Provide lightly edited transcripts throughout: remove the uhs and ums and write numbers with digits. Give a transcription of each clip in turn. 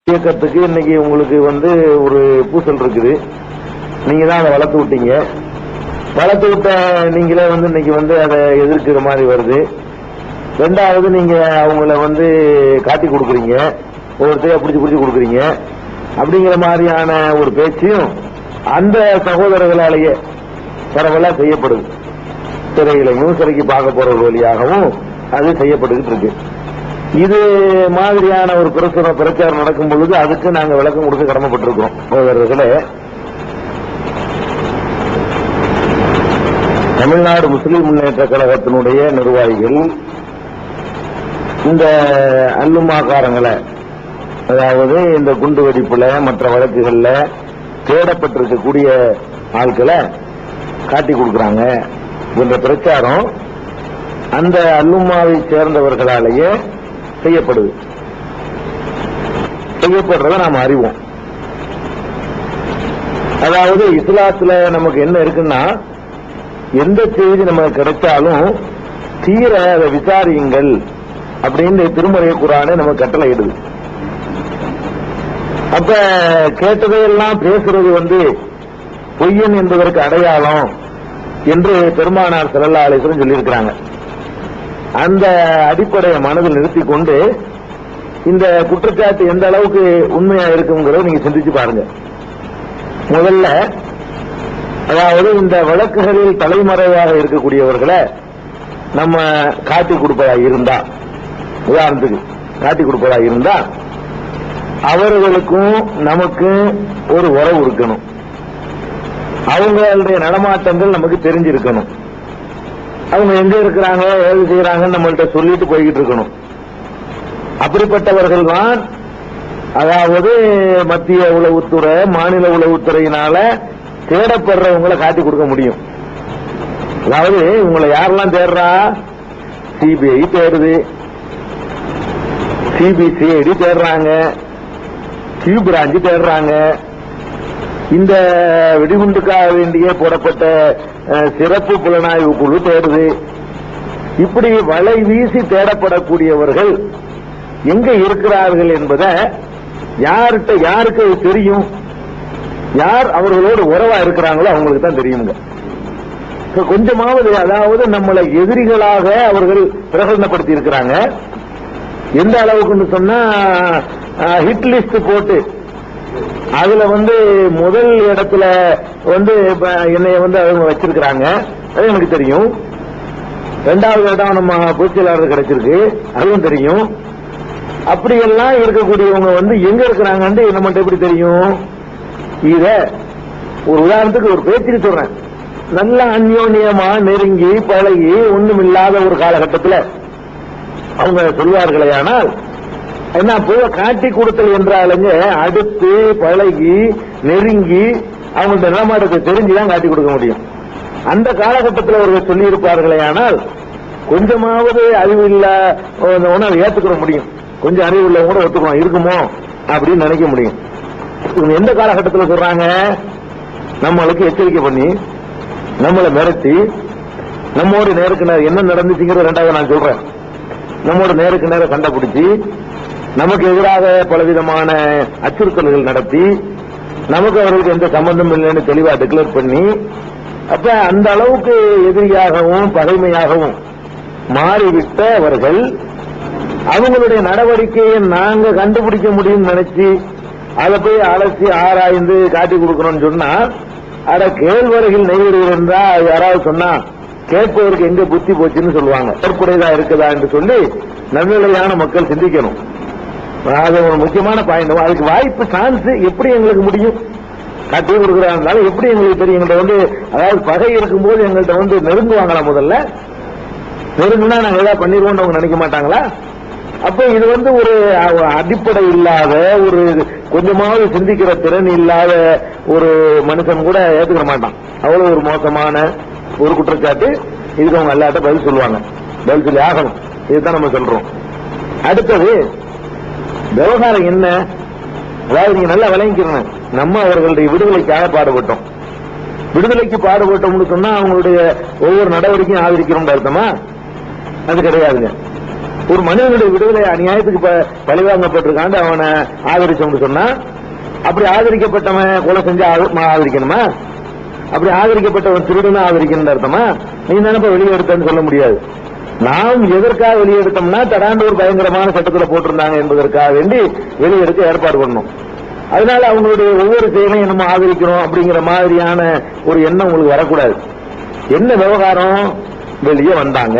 இயக்கத்துக்கு இன்னைக்கு உங்களுக்கு ஒரு பூசல் இருக்குது. நீங்க தான் அதை வளர்த்து விட்டீங்க. வளர்த்து விட்ட நீங்களே இன்னைக்கு அதை எதிர்க்கிற மாதிரி வருது. ரெண்டாவது நீங்க அவங்கள காட்டி கொடுக்குறீங்க, ஒவ்வொருத்தையா பிடிச்சி கொடுக்குறீங்க. அப்படிங்கிற மாதிரியான ஒரு பேச்சையும் அந்த சகோதரர்களாலேயே பரவலா செய்யப்படுது. சிறைகளையும் சிறைக்கு பார்க்க போற வழியாகவும் அது செய்யப்பட்டுக்கிட்டு இருக்கு. இது மாதிரியான ஒரு பிரச்சாரம் நடக்கும் பொழுது அதுக்கு நாங்க விளக்கம் கொடுக்க கடமைப்பட்டிருக்கிறோம். சகோதரர்களே, தமிழ்நாடு முஸ்லிம் முன்னேற்ற கழகத்தினுடைய நிர்வாகிகள் இந்த அல்லுமாக்காரங்களை, அதாவது இந்த குண்டு வெடிப்புல மற்ற வழக்குகள்ல தேடப்பட்டிருக்கக்கூடிய ஆட்களை காட்டி கொடுக்கறாங்க என்ற பிரச்சாரம் அந்த அல்லுமாவை சேர்ந்தவர்களாலேயே செய்யப்படுது. செய்யப்படுறத நாம் அறிவோம். அதாவது இஸ்லாத்துல நமக்கு என்ன இருக்குன்னா, எந்த செய்தி நமக்கு கிடைச்சாலும் தீர அதை விசாரியுங்கள் அப்படின்னு திருமறை குர்ஆனே நமக்கு கட்டளை இடுது. அப்ப கேட்டதையெல்லாம் பேசுறது பொய்யன் என்பதற்கு அடையாளம் என்று பெருமானார் ஸல்லல்லாஹு அலைஹி வஸல்லம் சொல்லியிருக்கிறாங்க. அந்த அடிப்படையை மனதில் நிறுத்தி கொண்டு இந்த குற்றச்சாட்டு எந்த அளவுக்கு உண்மையா இருக்குங்கிறத நீங்க சிந்திச்சு பாருங்க. முதல்ல, அதாவது இந்த வழக்குகளில் தலைமறைவாக இருக்கக்கூடியவர்களை நம்ம காட்டி கொடுப்பதா இருந்தா, உதாரணத்துக்கு காட்டி கொடுப்பதா இருந்தா, அவர்களுக்கும் நமக்கு ஒரு உறவு இருக்கணும். அவங்களுடைய நடமாட்டங்கள் நமக்கு தெரிஞ்சிருக்கணும். அவங்க எங்க இருக்கிறாங்க, ஏது செய்யறாங்கன்னு நம்மள்கிட்ட சொல்லிட்டு போய்கிட்டு இருக்கணும். அப்படிப்பட்டவர்கள் தான் அதாவது மத்திய உளவுத்துறை, மாநில உளவுத்துறையினால தேடப்படுறவங்களை காட்டி கொடுக்க முடியும். அதாவது உங்களை யாரெல்லாம் தேடுறா, சிபிஐ தேடுது, சிபிசிஐடி தேடுறாங்க, கியூ பிரான்ச் தேடுறாங்க, இந்த வெடிகுண்டுக்காக வேண்டிய போடப்பட்ட சிறப்பு புலனாய்வு குழு தேடுது. இப்படி வலை வீசி தேடப்படக்கூடியவர்கள் எங்க இருக்கிறார்கள் என்பதை யாருக்கு தெரியும்? யார் அவர்களோடு உறவா இருக்கிறாங்களோ அவங்களுக்கு தான் தெரியுங்க. கொஞ்சமாவது, அதாவது நம்மளை எதிரிகளாக அவர்கள் பிரகடனப்படுத்தி இருக்கிறாங்க. எந்த அளவுக்குன்னு சொன்னா, ஹிட் லிஸ்ட் போட்டு அதுல முதல் இடத்துல என்னைய அவங்க வச்சிருக்கிறாங்க, அது எனக்கு தெரியும். இரண்டாவது இடம் நம்ம பொதுச்செயலாளர் கிடைச்சிருக்கு, அதுவும் தெரியும். அப்படியெல்லாம் இருக்கக்கூடியவங்க எங்க இருக்கிறாங்கன்னு நம்மகிட்ட எப்படி தெரியும்? இத ஒரு உதாரணத்துக்கு ஒரு பேச்சுக்கு சொல்றேன். நல்ல அந்யோன்யமா நெருங்கி பழகி ஒண்ணுமில்லாத ஒரு காலகட்டத்தில் அவங்க சொல்வார்களே, ஆனால் என்ன காட்டி கொடுத்தல் என்றாலுங்க அடுத்து பழகி நெருங்கி அவங்கள்ட்ட நிலமாட்டத்தை தெரிஞ்சுதான் காட்டி கொடுக்க முடியும். அந்த காலகட்டத்தில் அவர்கள் சொல்லி இருப்பார்களே, ஆனால் கொஞ்சமாவது அறிவு இல்ல ஏத்துக்கிற முடியும். கொஞ்சம் அறிவு உள்ள கூட ஒத்துக்கணும் இருக்குமோ அப்படின்னு நினைக்க முடியும். இவங்க எந்த காலகட்டத்தில் சொல்றாங்க? நம்மளுக்கு எச்சரிக்கை பண்ணி, நம்மளை மிரட்டி, நம்மோடு நேருக்கு நேரம் என்ன நடந்துச்சுங்கிற ரெண்டாவது நான் சொல்றேன். நம்மோட நேருக்கு நேரம் கண்டுபிடிச்சு நமக்கு எதிராக பலவிதமான அச்சுறுத்தல்கள் நடத்தி நமக்கு அவர்களுக்கு எந்த சம்பந்தம் இல்லைன்னு தெளிவா டிக்ளேர் பண்ணி, அப்ப அந்த அளவுக்கு எதிரியாகவும் பகைமையாகவும் மாறிவிட்டவர்கள் அவங்களுடைய நடவடிக்கையை நாங்க கண்டுபிடிக்க முடியும் நினைச்சு அதை போய் அலசி ஆராய்ந்து காட்டி கொடுக்கணும்னு சொன்னா, அட கேழ்வரகில் நெய்வர்கள் என்றா யாராவது சொன்னா கேட்பவருக்கு எங்க புத்தி போச்சுன்னு சொல்லுவாங்க. ஏற்புடையதா இருக்குதா என்று சொல்லி நடுநிலையான மக்கள் சிந்திக்கணும். அது ஒரு முக்கியமான பாயிண்ட். அதுக்கு வாய்ப்பு சான்ஸ் எப்படி எங்களுக்கு முடியும்? காட்டி கொடுக்கிறாங்க எப்படி எங்களுக்கு தெரியும்? எங்கள்கிட்ட அதாவது பகை இருக்கும்போது எங்கள்கிட்ட நெருங்குவாங்களா? முதல்ல நெருங்குனா நாங்க ஏதாவது பண்ணிடுவோம் அவங்க நினைக்க மாட்டாங்களா? அப்ப இது ஒரு அடிப்படை இல்லாத, ஒரு கொஞ்சமாவது சிந்திக்கிற திறன் இல்லாத ஒரு மனுஷன் கூட ஏத்துக்க மாட்டான். அவ்வளவு ஒரு மோசமான ஒரு குற்றச்சாட்டு. இதுக்கு அவங்க எல்லாட்ட பதில் சொல்லுவாங்க, பதில் சொல்லி ஆகணும். இதுதான் நம்ம சொல்றோம். அடுத்தது விவகாரம் என்ன? அதாவது நீங்க நல்லா விளங்கிக்கிறேன். நம்ம அவர்களுடைய விடுதலைக்காக பாடுபட்டோம். விடுதலைக்கு பாடுபட்டோம்னு சொன்னா அவங்களுடைய ஒவ்வொரு நடவடிக்கையும் ஆதரிக்கிறோம் அர்த்தமா? அது கிடையாதுங்க. ஒரு மனிதனுடைய விடுதலை அநியாயத்துக்கு பழிவாங்கப்பட்டிருக்காண்டு அவனை ஆதரிச்சோம்னு சொன்னா, அப்படி ஆதரிக்கப்பட்டவன் கொலை செஞ்சு ஆதரிக்கணுமா? அப்படி ஆதரிக்கப்பட்டவன் திருடுன்னு ஆதரிக்கணும் அர்த்தமா? நீ தானப்ப வெளியெடுத்தன்னு சொல்ல முடியாது. நாம் எதற்காக வெளியெடுத்தோம்னா, தடாண்டு ஒரு பயங்கரமான சட்டத்தில் போட்டிருந்தாங்க என்பதற்காக வேண்டி வெளியெடுக்க ஏற்பாடு பண்ணணும். அதனால அவங்களுடைய ஒவ்வொரு செயலையும் நம்ம ஆதரிக்கிறோம் அப்படிங்கிற மாதிரியான ஒரு எண்ணம் உங்களுக்கு வரக்கூடாது. என்ன விவகாரம்? வெளியே வந்தாங்க,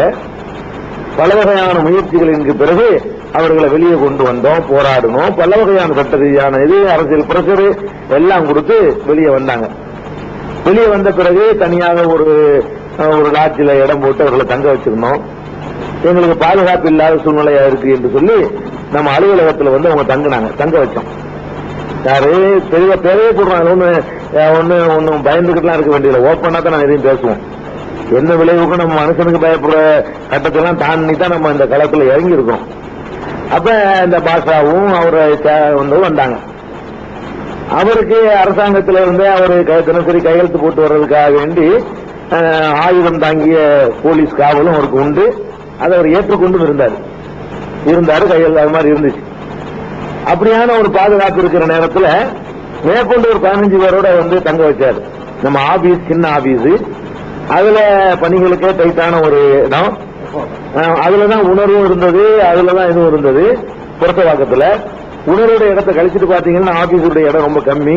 பல வகையான முயற்சிகளின் பிறகு அவர்களை வெளியே கொண்டு வந்தோம், போராடணும், பல வகையான சட்ட ரீதியான இது அரசியல் பிரஷர் எல்லாம் கொடுத்து வெளியே வந்தாங்க. வெளியே வந்த பிறகு தனியாக ஒரு லாட்ஜில இடம் போட்டு அவர்களை தங்க வச்சிருந்தோம். எங்களுக்கு பாதுகாப்பு இல்லாத சூழ்நிலையா இருக்கு என்று சொல்லி நம்ம அலுவலகத்தில் வந்து அவங்க தங்க வச்சோம். யாரு பெரிய போடுறாங்க, ஒன்னும் பயந்துகிட்டுலாம் இருக்க வேண்டியதில்லை. ஓப்பனா தான் நான் எதையும் பேசுவோம். என்ன விளைவுக்கும் நம்ம மனுஷனுக்கு பயப்படுற கட்டத்தெல்லாம் தாண்டி தான் நம்ம இந்த களத்துல இறங்கி இருக்கோம். அப்ப இந்த பாஷாவும் அவரை வந்தாங்க. அவருக்கு அரசாங்கத்தில் இருந்து அவர் தினசரி கையெழுத்து போட்டு வர்றதுக்காக வேண்டி ஆயுதம் தாங்கிய போலீஸ் காவலும் அவருக்கு உண்டு. அதை அவர் ஏற்றுக்கொண்டும் இருந்தாரு கையெழுத்து அது மாதிரி இருந்துச்சு. அப்படியான ஒரு பாதுகாப்பு இருக்கிற நேரத்தில் மேற்கொண்டு ஒரு 15 பேரோட வந்து தங்க வச்சாரு. நம்ம ஆபீஸ் சின்ன ஆபீஸ், அதுல பணிகளுக்கே டைட்டான ஒரு இடம். அதுலதான் உணர்வும் இருந்தது, அதுலதான் இதுவும் இருந்தது. புரசவாக்கத்துல உணர்வுடைய இடத்தை கழிச்சிட்டு பாத்தீங்கன்னா ஆபீஸுடைய இடம் ரொம்ப கம்மி.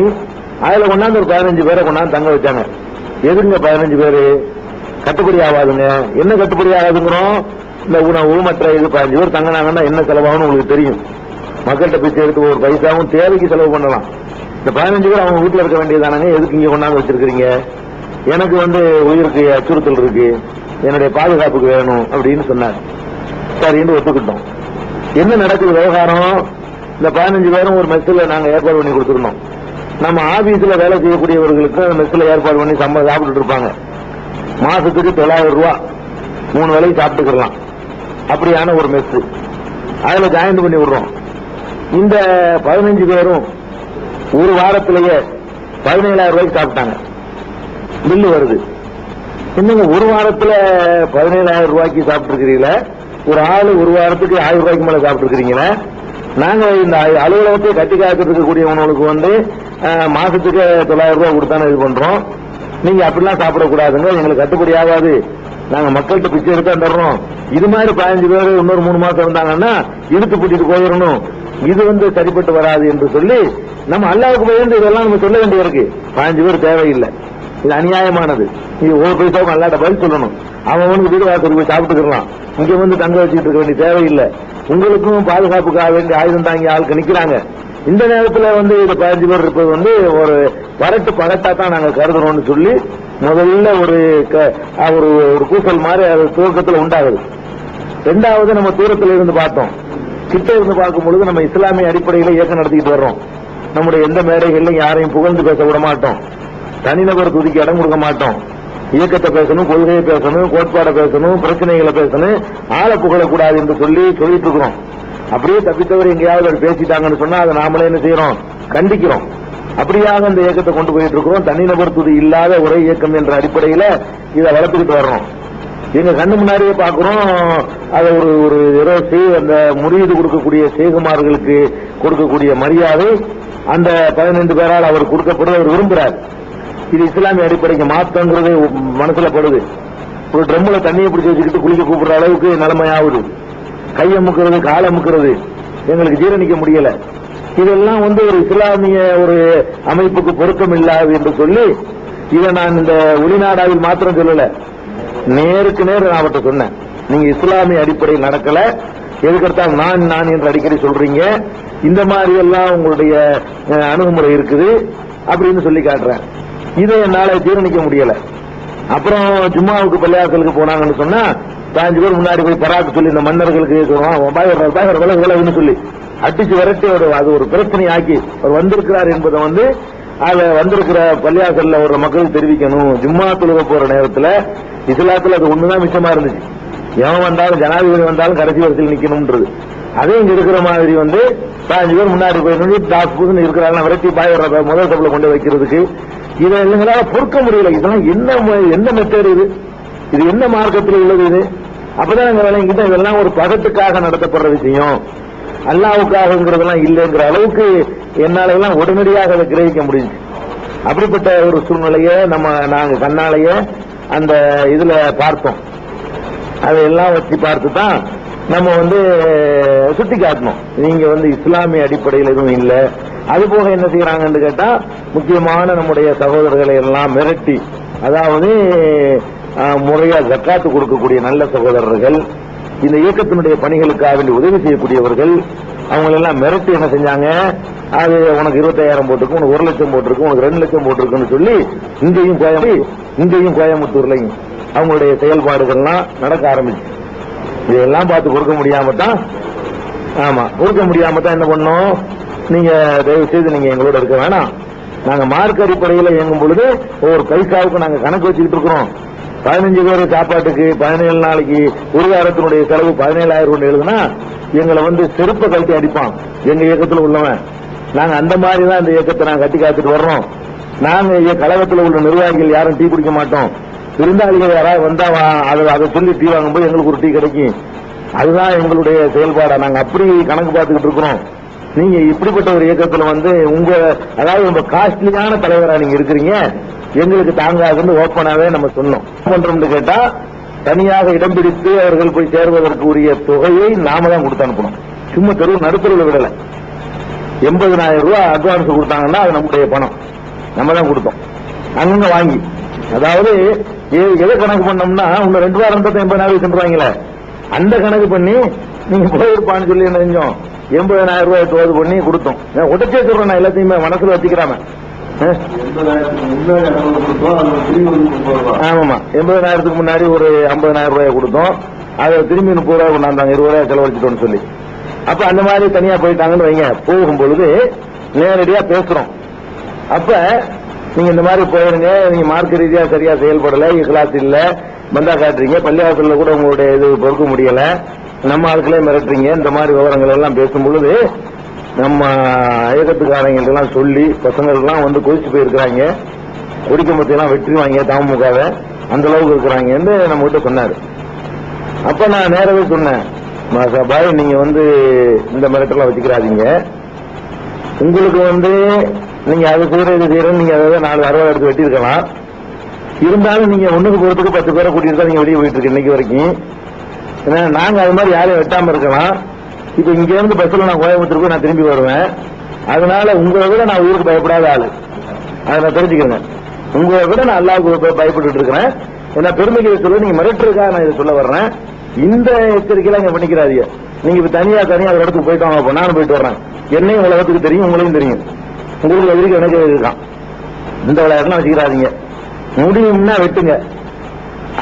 அதுல கொண்டாந்து ஒரு 15 பேரை கொண்டாந்து தங்க வச்சாங்க. எதுங்க 15 பேரு? கட்டுப்படி ஆகாதுங்க. என்ன கட்டுப்படி ஆகாதுங்கிறோம்? இந்த உணவு மற்ற இது 15 பேர் தங்கினாங்கன்னா என்ன செலவாகும்னு உங்களுக்கு தெரியும். மக்கள்கிட்ட பிச்சை எடுத்து ஒரு பைசாவும் தேவைக்கு செலவு பண்ணலாம். இந்த 15 பேர் அவங்க வீட்டுல இருக்க வேண்டியதானாங்க, எதுக்கு இங்க கொண்டாந்து வச்சிருக்கீங்க? எனக்கு வந்து உயிருக்கு அச்சுறுத்தல் இருக்கு, என்னுடைய பாதுகாப்புக்கு வேணும் அப்படின்னு சொன்னார். சரின்னு ஒத்துக்கிட்டோம். என்ன நடக்குது விவகாரம்? இந்த 15 பேரும் ஒரு மெஸ்ல நாங்க ஏற்பாடு பண்ணி கொடுத்துருந்தோம். நம்ம ஆபீஸ்ல வேலை செய்யக்கூடியவர்களுக்கு மெஸ்ல ஏற்பாடு பண்ணி சாப்பிட்டு இருப்பாங்க. மாசத்துக்கு 900 ரூபாய் 3 வேளைக்கு சாப்பிட்டுக்கலாம். அப்படியான ஒரு மெஸ் அதுல ஜாயின் பண்ணி விடுறோம். இந்த 15 பேரும் ஒரு வாரத்திலேயே 17,000 ரூபாய்க்கு சாப்பிட்டாங்க. பில்லு வருது. இன்னும் ஒரு வாரத்தில் 17,000 ரூபாய்க்கு சாப்பிட்டு இருக்கிறீங்களா? ஒரு ஆளு ஒரு வாரத்துக்கு 1000 ரூபாய்க்கு மேல சாப்பிட்டு இருக்கிறீங்களா? நாங்க இந்த அலுவலகத்தை கட்டி காத்துட்டு இருக்கக்கூடியவங்களுக்கு வந்து மாசத்துக்கு 900 ரூபாய் கொடுத்தானே இது பண்றோம். நீங்க அப்படிலாம் சாப்பிடக்கூடாதுங்க, எங்களுக்கு கட்டுப்படி ஆகாது. நாங்க மக்கள்கிட்ட பிச்சை எடுத்தா தர்றோம். இது மாதிரி 15 பேர் இன்னொரு 3 மாசம் இருந்தாங்கன்னா இழுத்து கூட்டிட்டு போயிடணும். இது வந்து சரிப்பட்டு வராது என்று சொல்லி நம்ம அல்லாவுக்கு போயிருந்து இதெல்லாம் நம்ம சொல்ல வேண்டிய இருக்கு. 15 பேர் தேவையில்லை, இது அநியாயமானது. இது ஒரு பைசாவுக்கு அல்லாட்ட பதில் சொல்லணும். அவனுக்கு வீடு வாசல் போய் சாப்பிட்டுக்கலாம். இங்க வந்து தங்க வச்சுட்டு இருக்க வேண்டிய தேவையில்லை. உங்களுக்கும் பாதுகாப்புக்காக வேண்டிய ஆயுதம் தாங்கி ஆளுக்கு நிக்கிறாங்க. இந்த நேரத்தில் வந்து இது 15 பேர் இருப்பது வந்து ஒரு பரட்டு பகட்டா தான் நாங்க கருதுறோம்னு சொல்லி முதல்ல ஒரு கூசல் மாதிரி அது துவக்கத்தில் உண்டாகுது. ரெண்டாவது நம்ம தூரத்தில் இருந்து பார்த்தோம். கிட்ட இருந்து பார்க்கும் பொழுது நம்ம இஸ்லாமிய அடிப்படையில் இயக்கம் நடத்திக்கிட்டு வர்றோம். நம்முடைய எந்த மேடைகளிலும் யாரையும் புகழ்ந்து பேச விட மாட்டோம். தனிநபர் துதிக்கு இடம் கொடுக்க மாட்டோம். இயக்கத்தை பேசணும், கொள்கையை பேசணும், கோட்பாடை பேசணும், பிரச்சனைகளை பேசணும், ஆளை புகழக்கூடாது என்று சொல்லிட்டு இருக்கிறோம். அப்படியே தப்பித்தவர் எங்கேயாவது பேசிட்டாங்கன்னு சொன்னா அதை நாமளே என்ன செய்யறோம்? கண்டிக்கிறோம். அப்படியாக இந்த இயக்கத்தை கொண்டு போயிட்டு இருக்கிறோம். தனிநபர் துதி இல்லாத ஒரே இயக்கம் என்ற அடிப்படையில் இதை வளர்த்துக்கிட்டு வர்றோம். எங்க கண்ணு முன்னாடியே பாக்குறோம். அதை ஒரு அந்த முறியீடு கொடுக்கக்கூடிய சேகுமார்களுக்கு கொடுக்கக்கூடிய மரியாதை அந்த 15 பேரால் அவர் கொடுக்கப்படுவது அவர் விரும்புகிறார். இது இஸ்லாமிய அடிப்படைக்கு மாற்றங்கிறது மனசுல படுது. ஒரு ட்ரம்ல தண்ணியை பிடிச்சி வச்சுக்கிட்டு குளிக்க கூப்பிடுற அளவுக்கு நிலைமையாகுது. கையை முக்கிறது, காலை முக்கிறது எங்களுக்கு ஜீரணிக்க முடியல. இதெல்லாம் வந்து ஒரு இஸ்லாமிய ஒரு அமைப்புக்கு பொருத்தம் இல்லாது என்று சொல்லி இதை நான் இந்த வெளிநாடாவில் மாத்திரம் சொல்லல, நேருக்கு நேர் நான் அவர்கிட்ட சொன்னேன். நீங்க இஸ்லாமிய அடிப்படையில் நடக்கல, எதுக்கெடுத்தால் நான் என்று அடிக்கடி சொல்றீங்க. இந்த மாதிரி எல்லாம் உங்களுடைய அணுகுமுறை இருக்குது அப்படின்னு சொல்லி காட்டுறேன். இதை என்னால ஜீரணிக்க முடியல. அப்புறம் ஜும்மாவுக்கு பள்ளியாசலுக்கு போனாங்கன்னு சொன்னா 15 பேர் முன்னாடி போய் பராக்கு சொல்லி இந்த மன்னர்களுக்கு விலகுன்னு சொல்லி அடிச்சு விரட்டி அது ஒரு பிரச்சனை ஆக்கி அவர் வந்திருக்கிறார் என்பதை வந்து அதை வந்திருக்கிற பள்ளியாசல்ல ஒரு மக்களுக்கு தெரிவிக்கணும். ஜும்மா தொழுக போற நேரத்தில் இஸ்லாத்துல அது ஒண்ணுதான் மிச்சமா இருந்துச்சு. எவன் வந்தாலும் ஜனாதிபதி வந்தாலும் கடைசி வரிசையில் நிக்கணும்ன்றது. அதே இங்க இருக்கிற மாதிரி வந்து 15 பேர் முன்னாடி போய் டாஸ் பூசன் இருக்கிறாங்க விரட்டி பாய் முதல் தப்புல கொண்டு வைக்கிறதுக்கு இதை எங்களால பொறுக்க முடியல. இதெல்லாம் என்ன மெத்தேடு? இது என்ன மார்க்கத்தில் உள்ளது? இது அப்பதான் நாங்க விளங்கிட்டோம் இதெல்லாம் ஒரு பகத்துக்காக நடத்தப்படுற விஷயம், அல்லாவுக்காகங்கிறதெல்லாம் இல்லைங்கிற அளவுக்கு என்னால எல்லாம் உடனடியாக அதை கிரகிக்க முடிஞ்சு. அப்படிப்பட்ட ஒரு சூழ்நிலையை நாங்க கண்ணாலேயே அந்த இதுல பார்த்தோம். அதையெல்லாம் வச்சு பார்த்து தான் நம்ம சுட்டி காட்டணும். நீங்க இஸ்லாமிய அடிப்படையில் எதுவும் இல்லை. அது போக என்ன செய்யறாங்கன்னு கேட்டா, முக்கியமான நம்முடைய சகோதரர்களை எல்லாம் மிரட்டி, அதாவது முறையா ஜக்காத்து கொடுக்கக்கூடிய நல்ல சகோதரர்கள், இந்த இயக்கத்தினுடைய பணிகளுக்காக வேண்டி உதவி செய்யக்கூடியவர்கள், அவங்களெல்லாம் மிரட்டி என்ன செஞ்சாங்க, அது உனக்கு 25,000 போட்டிருக்கும், உனக்கு 1 லட்சம் போட்டிருக்கும், உனக்கு 2 லட்சம் போட்டிருக்குன்னு சொல்லி இங்கேயும் கோயம்புத்தூர்லையும் அவங்களுடைய செயல்பாடுகள்லாம் நடக்க ஆரம்பிச்சு. இதெல்லாம் பார்த்து கொடுக்க முடியாம தான் என்ன பண்ணோம், நீங்க தயவு செய்து நீங்க எங்களோட இருக்க வேணாம், நாங்க மார்க் அடிப்படையில் இயங்கும் பொழுது ஒவ்வொரு பைசாவுக்கு நாங்க கணக்கு வச்சுக்கிட்டு இருக்கிறோம். 15 பேர் சாப்பாட்டுக்கு 17 நாளைக்கு ஒரு வாரத்தினுடைய செலவு 17,000 எழுதுனா எங்களை செருப்பை கழட்டி அடிப்பான் எங்க இயக்கத்தில் உள்ளவன். நாங்க அந்த மாதிரி தான் இந்த இயக்கத்தை நாங்க கட்டி காத்துட்டு வர்றோம். நாங்க கழகத்தில் உள்ள நிர்வாகிகள் யாரும் டீ குடிக்க மாட்டோம். விருந்தாளிகள் யாராவது வந்தா அதை சொல்லி டீ வாங்கும்போது எங்களுக்கு ஒரு டீ கிடைக்கும். அதுதான் எங்களுடைய செயல்பாடா நாங்க அப்படி கணக்கு பார்த்துக்கிட்டு இருக்கிறோம். நீங்க இப்படிப்பட்ட ஒரு இயக்கத்தில் உங்க அதாவது ரொம்ப காஸ்ட்லியான தலைவரா நீங்க இருக்கிறீங்க, எங்களுக்கு தாங்காதுன்னு ஓப்பனாவே நம்ம சொன்னோம். பண்றோம்னு கேட்டா, தனியாக இடம் பிடித்து அவர்கள் போய் சேர்வதற்கு உரிய தொகையை நாம தான் கொடுத்து அனுப்பணும். சும்மா நடுத்தருவில் விடல. 80,000 ரூபாய் அட்வான்ஸ் கொடுத்தாங்கன்னா அது நம்முடைய பணம், நம்ம தான் கொடுத்தோம். அங்க வாங்கி, அதாவது எதை கணக்கு பண்ணோம்னா, இன்னும் 2 வாரம் 80,000 சென்றுவாங்களே, அந்த கணக்கு பண்ணி நீங்க போயிருப்பான்னு சொல்லி என்ன செஞ்சோம், 80,000 ரூபாய் தோது பண்ணி கொடுத்தோம். உடச்சே சொல்றேன், நான் எல்லாத்தையுமே மனசுல வச்சுக்கிறாம. ஆமாமா, 80,000க்கு முன்னாடி ஒரு 50,000 ரூபாய் கொடுத்தோம். அதை திரும்பி 30 ரூபாய் கொண்டாந்தாங்க, 20 ரூபாய் செலவழிச்சிட்டோம்னு சொல்லி. அப்ப அந்த மாதிரி தனியா போயிட்டாங்கன்னு வைங்க. போகும் பொழுது நேரடியா பேசுறோம். அப்ப நீங்க இந்த மாதிரி போயிருங்க, நீங்க மார்க்க ரீதியா சரியா செயல்படல, கிளாஸ் இல்ல, பந்தா காட்டுறீங்க, பள்ளிவாசல்ல கூட உங்களுடைய இது பொறுக்க முடியல, நம்ம ஆட்களே மிரட்டுறீங்க, இந்த மாதிரி விவரங்கள் எல்லாம் பேசும் பொழுது நம்ம இயக்கத்துக்காரங்க எல்லாம் சொல்லி பசங்கள் எல்லாம் கொதிச்சு போயிருக்கிறாங்க. கொடிக்கம்பத்தி எல்லாம் வெற்றிவாங்க தமுகவை, அந்த அளவுக்கு இருக்கிறாங்கன்னு நம்ம கிட்ட சொன்னாரு. அப்ப நான் நேரவே சொன்னேன், பாய் நீங்க இந்த மிரட்டெல்லாம் வச்சுக்கிறாதீங்க, உங்களுக்கு நீங்க அது செய்யற இது செய்யறேன்னு நீங்க அதாவது 4 அறுபது எடுத்து வெட்டிருக்கலாம். இருந்தாலும் நீங்க ஒண்ணுக்கு போறதுக்கு 10 பேரை கூட்டிட்டு தான் நீங்க வெளியே போயிட்டு இருக்கு இன்னைக்கு வரைக்கும். ஏன்னா நாங்க அது மாதிரி யாரையும் வெட்டாம இருக்கலாம். இப்ப இங்க இருந்து பஸ்ல நான் கோயம்புத்தூருக்கு நான் திரும்பி வருவேன். அதனால உங்களை விட நான் ஊருக்கு பயப்படாத ஆளு, அதை நான் தெரிஞ்சுக்கிறேன். உங்களை விட நான் அல்லாவுக்கு பயப்பட்டு இருக்கிறேன். ஏன்னா பெருமைக்கு சொல்ல நீங்க மிரட்டுறதுக்காக நான் இதை சொல்ல வர்றேன். இந்த எச்சரிக்கையெல்லாம் இங்க பண்ணிக்கிறாதீங்க. நீங்க இப்ப தனியா ஒரு இடத்துக்கு போயிட்டு வாங்க, நானும் போயிட்டு வர்றேன். என்னையும் உலகத்துக்கு தெரியும், உங்களையும் தெரியும். உங்களுக்கு எதிர்க்க எனக்கு இருக்கான். இந்த விளையாட்டுலாம் வச்சுக்கிறாதீங்க. முடியும்னா வெட்டுங்க,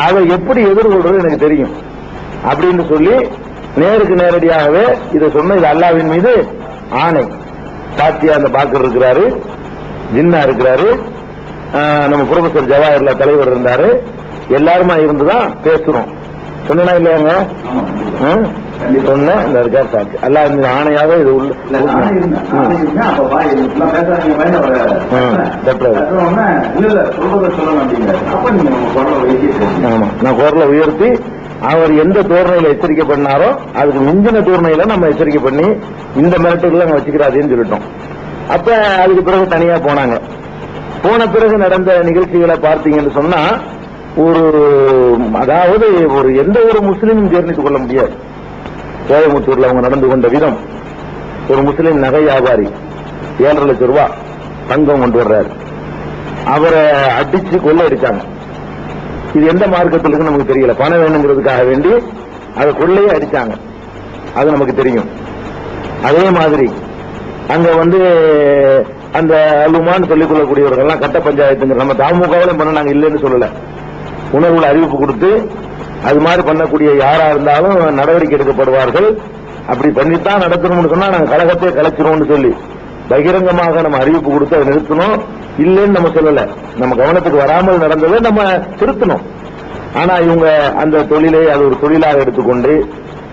அதை எப்படி எதிர்கொள்றது எனக்கு தெரியும் அப்படின்னு சொல்லி நேருக்கு நேரடியாகவே இதை சொன்ன. இது அல்லாஹ்வின் மீது ஆணை. சாத்தியா அந்த பாக்கர் இருக்கிறாரு, ஜின்னா இருக்கிறாரு, நம்ம புரொஃபசர் ஜவாஹர்லா தலைவர் இருந்தாரு, எல்லாருமா இருந்துதான் பேசுறோம். சொன்னா இல்லையாங்க? சொன்ன இந்த இருக்கார் சாட்சி. அல்லாஹ் மீது ஆணையாக இது உள்ள. ஆமா, நான் குரலை உயர்த்தி அவர் எந்த தோரணையில எச்சரிக்கை பண்ணாரோ அதுக்கு மிஞ்சின தோரணையில நம்ம எச்சரிக்கை பண்ணி இந்த மிரட்டுகளை நம்ம வச்சுக்கிறாதேன்னு சொல்லிட்டோம். அப்ப அதுக்கு பிறகு தனியா போனாங்க. போன பிறகு நடந்த நிகழ்ச்சிகளை பார்த்தீங்கன்னு சொன்னா, அதாவது எந்த ஒரு முஸ்லீமும் ஜீர்ணித்துக் கொள்ள முடியாது. கோயம்புத்தூர்ல அவங்க நடந்து கொண்ட விதம், ஒரு முஸ்லீம் நகை வியாபாரி 7.5 லட்சம் ரூபாய் தங்கம் கொண்டு வர்றாரு, அவரை அடிச்சு கொள்ள அடிச்சாங்க. இது எந்த மார்க்கத்தில் இருக்கு நமக்கு தெரியல. பணம் வேணுங்கிறதுக்காக வேண்டி அதை கொள்ளையே அடிச்சாங்க, அது நமக்கு தெரியும். அதே மாதிரி அங்க அந்த அலுமான்னு சொல்லிக் கொள்ளக்கூடியவர்கள் கட்ட பஞ்சாயத்துங்கிற நம்ம தமுகவிலும் பண்ண நாங்க இல்லைன்னு சொல்லல. உணர்வுல அறிவிப்பு கொடுத்து அது மாதிரி பண்ணக்கூடிய யாரா இருந்தாலும் நடவடிக்கை எடுக்கப்படுவார்கள். அப்படி பண்ணித்தான் நடத்தணும்னு சொன்னா நாங்க கழகத்தை கலைச்சிருவோம்னு சொல்லி பகிரங்கமாக நம்ம அறிவிப்பு கொடுத்து அதை நிறுத்தணும். இல்லைன்னு நம்ம சொல்லல, நம்ம கவனத்துக்கு வராமல் நடந்ததை நம்ம திருத்தணும். ஆனா இவங்க அந்த தொழிலை அது ஒரு தொழிலாக எடுத்துக்கொண்டு